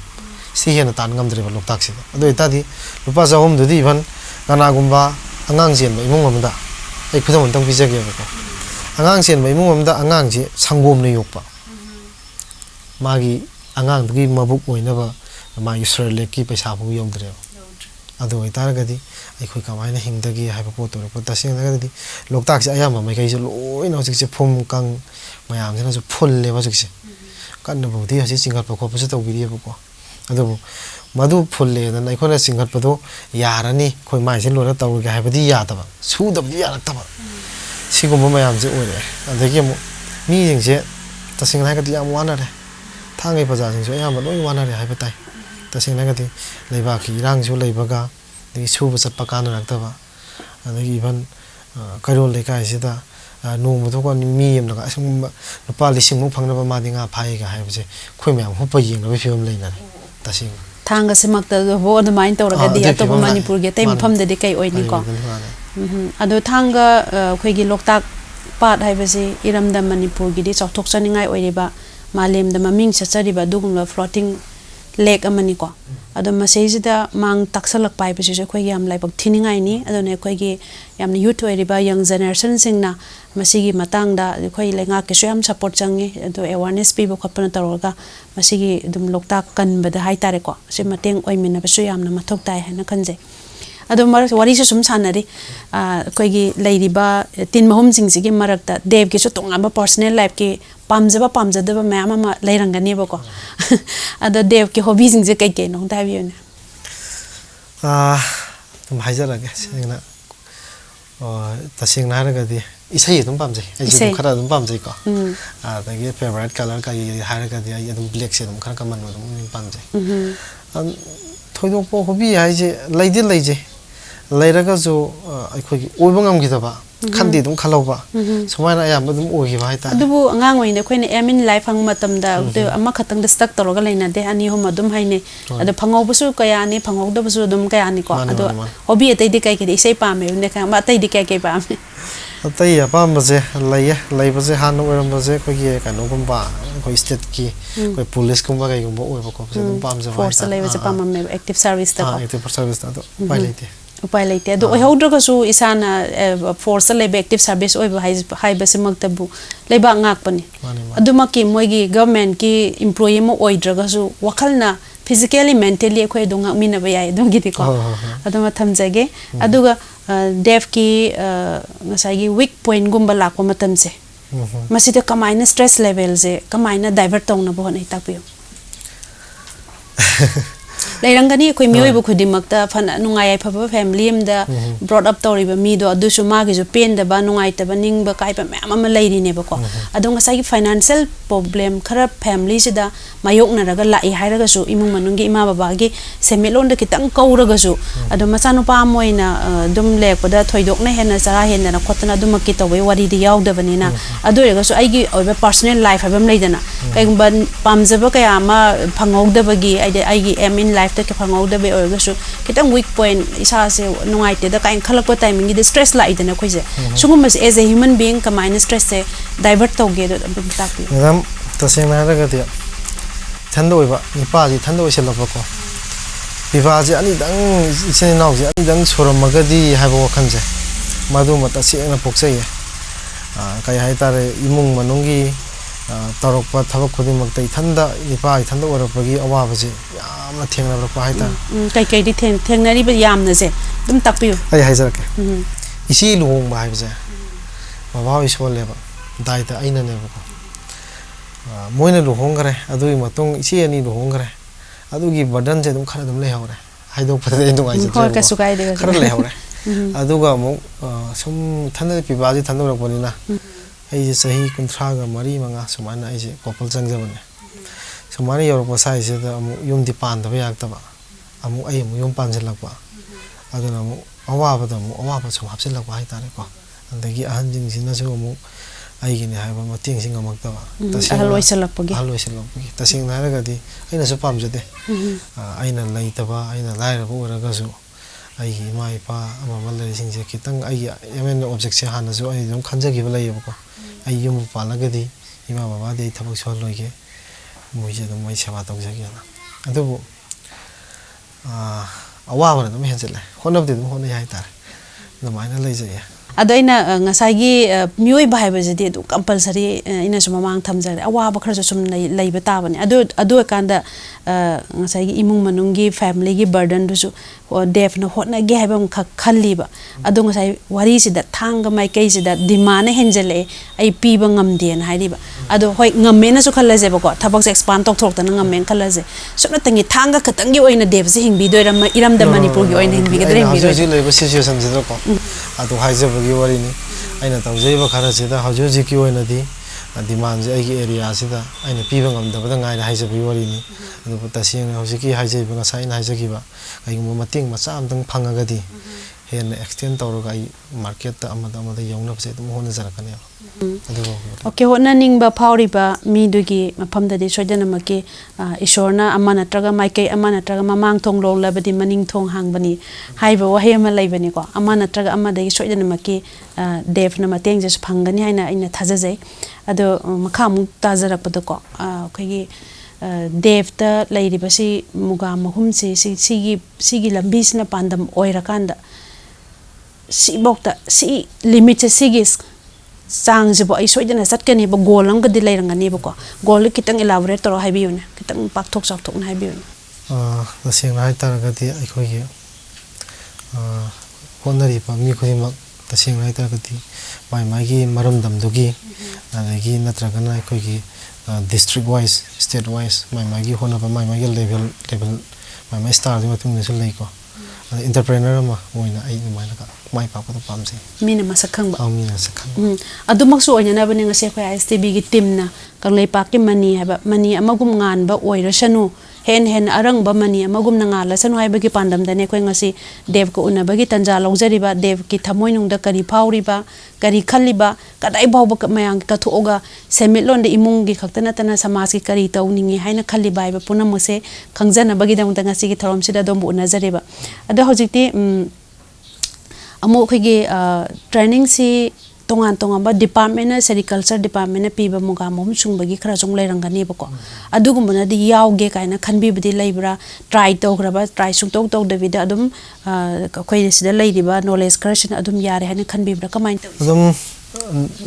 si hena tan ngam dre ba loktak si ado itadi lupa chahum du di ban kana gumba angang jen ba imung amda ai khudam tang pi jage ba ko angang jen ba imung amda angang ji sangom ne yokpa magi angang dugi mabuk oina ba ma yusra leki paisa bu yom dre ado itar gadi ai khoi kamaina hingdagi haiba pot tor pot tasing gadi loktak si ayama mai kai loi na jik se phum kang mayam jena su phul le ba jik se kan na bodi hasi singal pa ko pa ta wi ri ko ado madu phul le na ai khona singal pa do yarani khoi mai sin lo na taw ga haiba di ya ta ba su da bi ya ta ba sigo mo mayam je ore adagi mo mi jing se tasing na ga di am wana re thangai pa ja jing so ayama loi wana re haiba tai tasing na ga di leiba ki rang ju leiba ga di su ba sat pa kan rak ta ba adagi ban kairol le kai sida no mo to ko mi yem la asung lupa lising mo phang na ba ma di nga phai ga hai ba je khoi myam ho pa yeng na ba film le na tasing thanga simak ta bo the mind to ra di ato manipur ge tai pham de kai oi ni ko ado thanga khoi gi loktak pat hai ba se iram da manipur gi di chok thok chaningai oi ba malem da maming chachari ba dugum la floating lake amani ko ado masejida mang taksalak pai pese khoi yam lai bak thiningai ni ado ne khoi gi yam ni youth oi riba young generation singna masigi matang da khoi lenga ke so yam support changi ado awareness pi bo khapna taroga masigi dum lokta kan bada hai tare ko se mateng oi mina ba so yam na mathok tai hana khanje ado mar wari se sum sanari khoi gi leiriba tin mahum sing sigi marakta dev ki so tongamba personal life ki pamjada ba mayam ma lairangani ba ko ado dev ki hobby sing je kai kai no da bi ne tum haijara ge singna tasing na ga di isai dum pamje ai ju khara dum pamje ko da ge favorite color ka gi ha ga di ai dum black se dum khara kaman dum pamje thoidok po hobby ai je leije leiraga jo ai khoi gi oiba ngam gi da ba khandi dum khaloba sumaina ayam dum ogi ba haita adubu angang oine khoine amin life hang matam da amma khatang da stuck toroga leina de ani homa dum haine adu phangau busu kaya ni phangau da busu dum kaya ni ko adu hobby atai de kai ki sei pa me ne ka ma atai de kai kai pa me atai ya pa baje lai baje han no ram baje ko gi ka no gum ba ko state ki ko police kum ba kai gum bo ba ko dum pam je force lai baje pa ma me active service ta ko active service ta do pai leite upai leite ado oi hodra ka su isana force lebe active service oi hai base maktabu leba ngak pani aduma ki moigi government ki employee mo oi draga su wakalna physically mentally khoi donga mina ba yai dum giti ko aduma thamjage aduga dev ki ngasai gi weak point gumba lakwa matam se masida kamaina stress level je kamaina divert tongna bo nei tapiyo leirangani khoi mioi bu khudimakta phana nungai phaba family amda brought up tori ba mi do adu su ma gi ju pen da ba nungai ta ba ning ba kai ba ma'am ama leiri ne ba ko adu ngasai gi financial problem khara family sida mayok na raga lai hairaga su imung manungi ima baba gi semilon da kitang kauraga su adu masanu pa moina dum lek pada thoidok na hena sara hena na khotna dum ki tawai wari di yaw da banina adu rega su ai gi oiba personal life habam leidana kai ban pamjaba kaya ma phangok da bagi ai gi aim in life ta ke phangau da be orga su kitang weak point isa se nungai te da kain khalak ko timing gi stress la idana khoise sungum as a human being ka minus stress se divert to ge da ta pi ram to se na ra ga ti thando ba ni pa ji thando se la ko biwa ji ani dang isen nau ji ani dang soram ma ga di ha bo khan je madu mata se na pok se kai hai tare imung manungi tarok pa thabak khodi mak tai thanda ni pa i thanda ora pagi awa ba je yamna thengna ba hai ta kai kai di thengnari ba yamna je dum takpiu ai hai jar ke isi luhong ba hai ba je baba i sol le ba dai ta aina ne ba moina luhong gare adu i matung isi ani luhong gare adu gi burden je dum khara dum le hawre haidokpatade nungaijadre ka sukai de khara lehore aduga amu sum thana pibaji thandorakpanina ai sahi kunthra ga mari manga sumana ai couple changjabane sumani yorokpa saise da amu yum di pandaba yaktaba amu ai amu yum panjalakpa aduna amu awaba da amu awaba sum hapsilakpa haitare ko andagi ahanjing sinasu amu ai gini haiba mating sing amaktaba haloisalakpagi tasing naragadi aina su pamjade aina laitaba aina lairaba uragasu ai mai pa ama malari singje kitang ai yamen object se hanasu ai dum khanjagiba layabako ai yum palagadi ima baba de thabak sol loige moije dum mai sewa tawjagiyana adubu awabana dum henjele honabde dum honai haitare dumaina leijaya ado ina ngasagi mioi bai bajedi du compulsory ina suma mang thamjare awaba khara sum leiba tabani ado kanda ngasagi imung manungi family gi burden du def na hotna ge habam khalliba ado ngasai wari sida thanga mai kai sida dimana henjele ai piba ngamden hairiba ado hoi ngamena su khallaje bako thabak expand tok thok tan ngamen khallaje sumna tangi thanga khatangi oina dev se hingbi doira iramda manipur gi oina hingbi gadre hingbi hoji leiba situation jidro ko ado haijabagi warini aina tawjaiba khara sida hoji ki oina di demand je ai area sida aina piba ngamdabada ngai haijabagi warini ado tasing hoji ki haijaiba ngasai na haijagiba ai mo mating macha amdang phangagadi hen extend tawraga ai market ta amada yauna se dum hona jarakane okay hona ningba phawriba mi dugi maphamda di soidana make ishorna amana traga maike amana traga mamang thong long labadi maning thong hangbani haiba wahe ma laibani ko amana traga amada gi soidana make dev na mateng jes phangani haina ina thajajai ado makha mu tajarakpada ko khagi dev ta lairibasi muga mahum sigi lambisna pandam oirakanda si bokta si limit sigi sang jibo ai soidana satkani ba golam ga dilai rangani ba ko gol kitang elaborate toro haibiyuna kitang pakthok chakthok na haibiyuna tasing na haitara gati ai khogi honari pa mi khoi tasing na haitara gati mai gi maram dam dogi adagi natragana ai khogi district wise state wise mai gi hona ba mai gi level mai star di matung ne sulai ko entrepreneur ma moina ai mai na mai pa pa pamse mina masakhang ba mina sakhang adumak su oina na bani ngase khoi STB gi team na Kangleipakki mani haba mani amagum ngan ba oirasanu hen arang ba mani amagum na ngala sanu hai bagi pandam dane khoi ngasi dev ko una bagi tanja longjari ba dev ki thamoi nung da kari phauri ba kari khalli ba kadai bau ba mayang ka thuoga semilon de imung gi khaktana tana samaj ki kari tawningi haina khalli bai ba punam se khangjana bagi dang da ngasi gi thorom sida dom bu nazari ba ada hojikti amu khigi training si tongan ba departmental agriculture department piba muga mom sungbagi khara jong lairangani bako adugumna di yauge kaina khanbi bidi laibra try tograba try sung tok davida adum khoi sida lairiba knowledge creation adum yare haina khanbi bra kamain to adum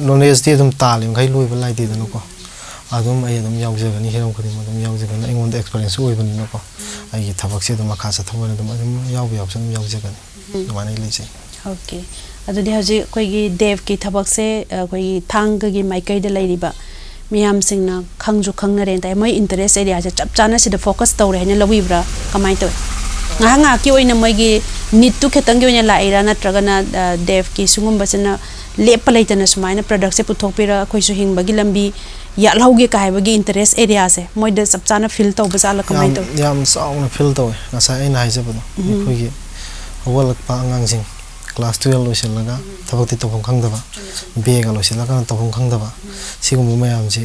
knowledge di adum talim gai loi ba laidi dano ko adum ai adum yaujagani hiram khodi adum yaujagani ingon experience oi bani no ko ai thabak se adum makha sa thawani adum yaujagani dumani leise okay adudi haji koigi dev ki thabak se koigi thang gi maikai de lairiba miyam singna khangju khangnare tai moi interest area se chap chana sida focus tawre hanya lawibra kamai to nga ki oina moi gi need to khetang gi oina laira natraga na dev ki sungum basana lepa leitana sumaina product se puthok pira khoi su hing bagi lambi ya lawge kai bagi interest area se moi de chap chana feel to basala kamai to yam sauna feel to ngasa ai nai jabado khoi gi hawalak pa angang sing class 12 loisalaga thabakti tobong khangdaba bega loisalaga tobong khangdaba sigum mayam ji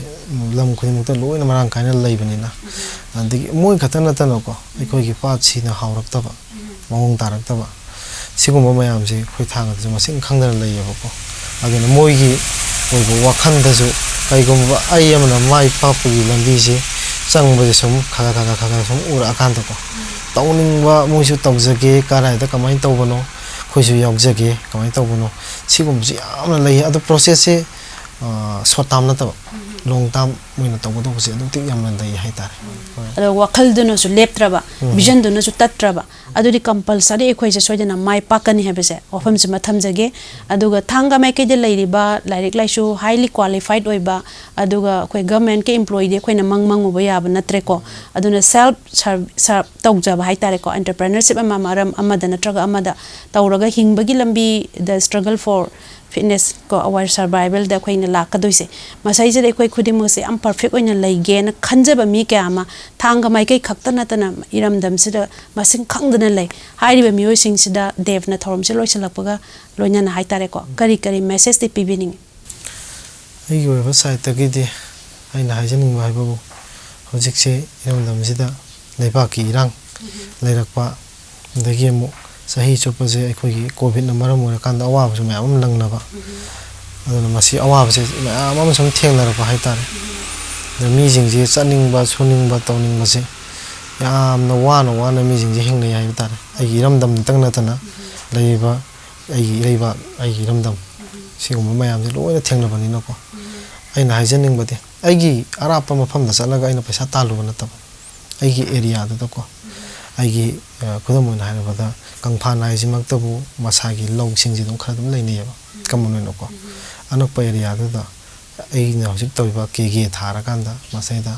lam khudimukta loina marang kaina leibanina andigi moi khatana tanoko ekoi gi pat sina hawraktaba mawong taraktaba sigum mayam ji khoi thanga ju masing khangdana leiyabako aduna moi gi oibo wakhan dasu kaigum ai amana mai papugi lambi ji changba ji sum khaga sum ura akanta ko tawning ba moisu tawjage karai da kamai tawbano khoisu yaujage kamai tawbano sigum ji amna lei adu process se short term na taw long term moina tawdo bose adum tik yamna dai hai tar ado wakhal duna su leptraba vision duna su tatraba adudi compulsory ekhoi je soidana mai pakani hebese ofam se matham jage aduga thanga mai ke de leiriba lairik laisu highly qualified oiba aduga khoi government ke employee de khoina mangmang uba yaba natre ko aduna self tawjaba hai tare ko entrepreneurship ama maram amada natraga amada tawraga hingbagi lambi the struggle for fitness ko our survival da khoina lakadoise masai je khoi khudimang se am perfect oina leige na khanjaba mi kya ama thanga mai kai khakta na tana iramdam sida masing khangdana lei hairiba mioi sing sida devna thorom se loisalakpaga loina na haitare ko kari kari message te pibining ai website ta gidi ai na hajening ba babu hojik se iramdam sida leipakki irang leirakpa dagi mu sahi chopa je khoi covid na maram ora kan da awa bu me am langna ba aduna masi awa bu se am sam thengna ra ba haitare the mi jing je chaning ba suning ba tawning ma se yam na wana mi jing je hing nei hai tare ai iramdam tang na tana leiba ai iramdam sigum mayam je loina thengna bani na ko ai na hajening ba de ai gi arapa mafam da salaga ai na paisa talu na tab ai gi area da ko ai gi khudam na hai ba da kangpha nai jimak tabu masagi long sing ji dum khara dum lei nei ba kamun no ko anak pa area da ai na hojik tawiba ke thara kan da masai da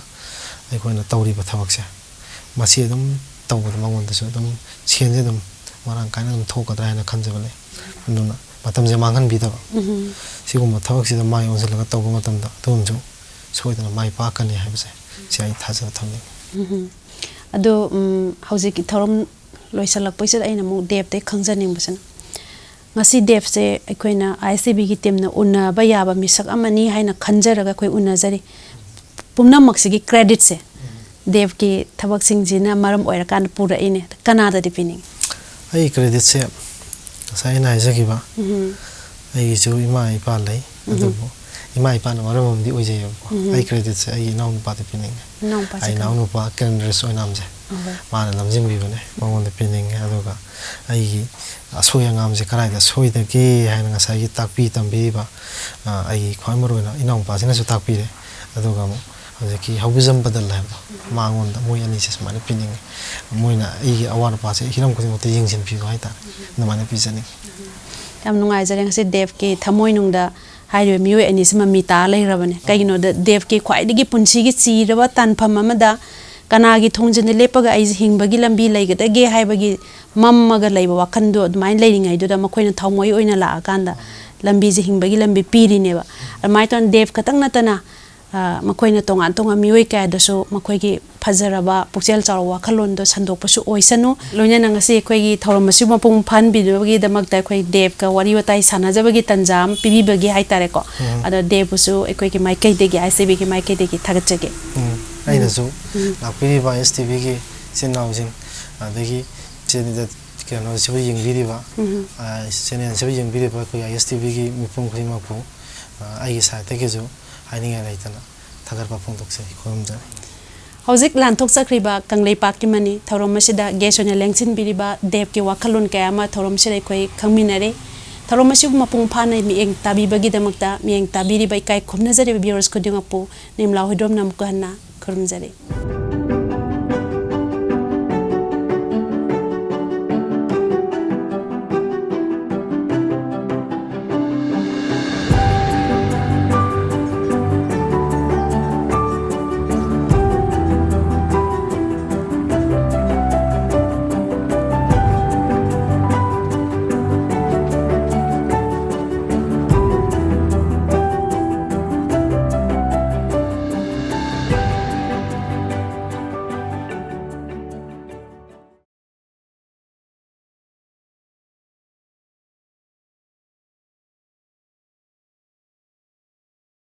ai khoina tawri ba thabak se masi dum tawba mangon da so dum chen je dum marang kaina dum thokadra na khanjaba le nuna matam je manghan bi da sigum thabak si da mai on sala tawba matam da dum jo soidana mai pa kani ha base si ai thaja thamni ado hojik thorom loisalak paisa aina mu dep te khangjaning basana ngasi dep se akoina ICB gi team na unna ba yaba misak amani haina khanjaraga koi unna jari pumna maksigi credit se dev ki thabak sing jina maram oira kan pura ine kanada dipining ai credit se sai na jagi ba ai ju ima ipa lai adu ima ipa na maram di oje ai credit se ai naun pa dipining ai naun pa kan res oinam je mana namjing bi bane mangon dipining aduga ai asoya ngam je karai da soi da ge haina ngasai gi takpi tambi ba ai khwai maroi na inong pa sina su takpi re aduga mo hojiki hobizam badal la ba mangon da moi ani se smane pining moina ai gi awar pa se hiram ko te yingsin pi ba ta na mane pi jani tam nungai jare ngase dev ke thamoi nung da haire mioi ani sima mi ta lai rabane kaigino da dev ke khwai digi punsi gi chi raba tan pham amada kanagi thongjene lepaga ai hingbagi lambi leigada ge haibagi mammaga leiba wakhando admai leiringai do da makoina thongoi oina la akanda lambi je hingbagi lambi piri neba amai ton dev katang natana makoina tonga mioi ka da so makoigi phajaraba pukchel chaw wakhalon do sandok pasu oisanu loina nangase koigi thoramasu mapung phan bidogi damak da koi dev ka wari watai sanajabagi tanjam pibi bagi haitare ko ada dev pusu koigi mai kai degi ICB ki mai kai degi thagachage ai na so lakpiri ba STV ki sinau jing adagi chen da kano sibu ying biri ba senen sibu ying biri ba ko STV ki mipung khima pu ai sa te ke jo haning ai tana thagar pa phung tok se khom ja hojik lan thok sakriba Kangleipakki mani thorom masida gesona lengchin biriba dev ki wakhalun kayama thorom sire khoi khangminare thorom masiu mapung phanai mi eng tabi bagi damakta mi eng tabiri bai kai khumna jare viewers ko dingapu nimla hodom nam ko hanna khurumjare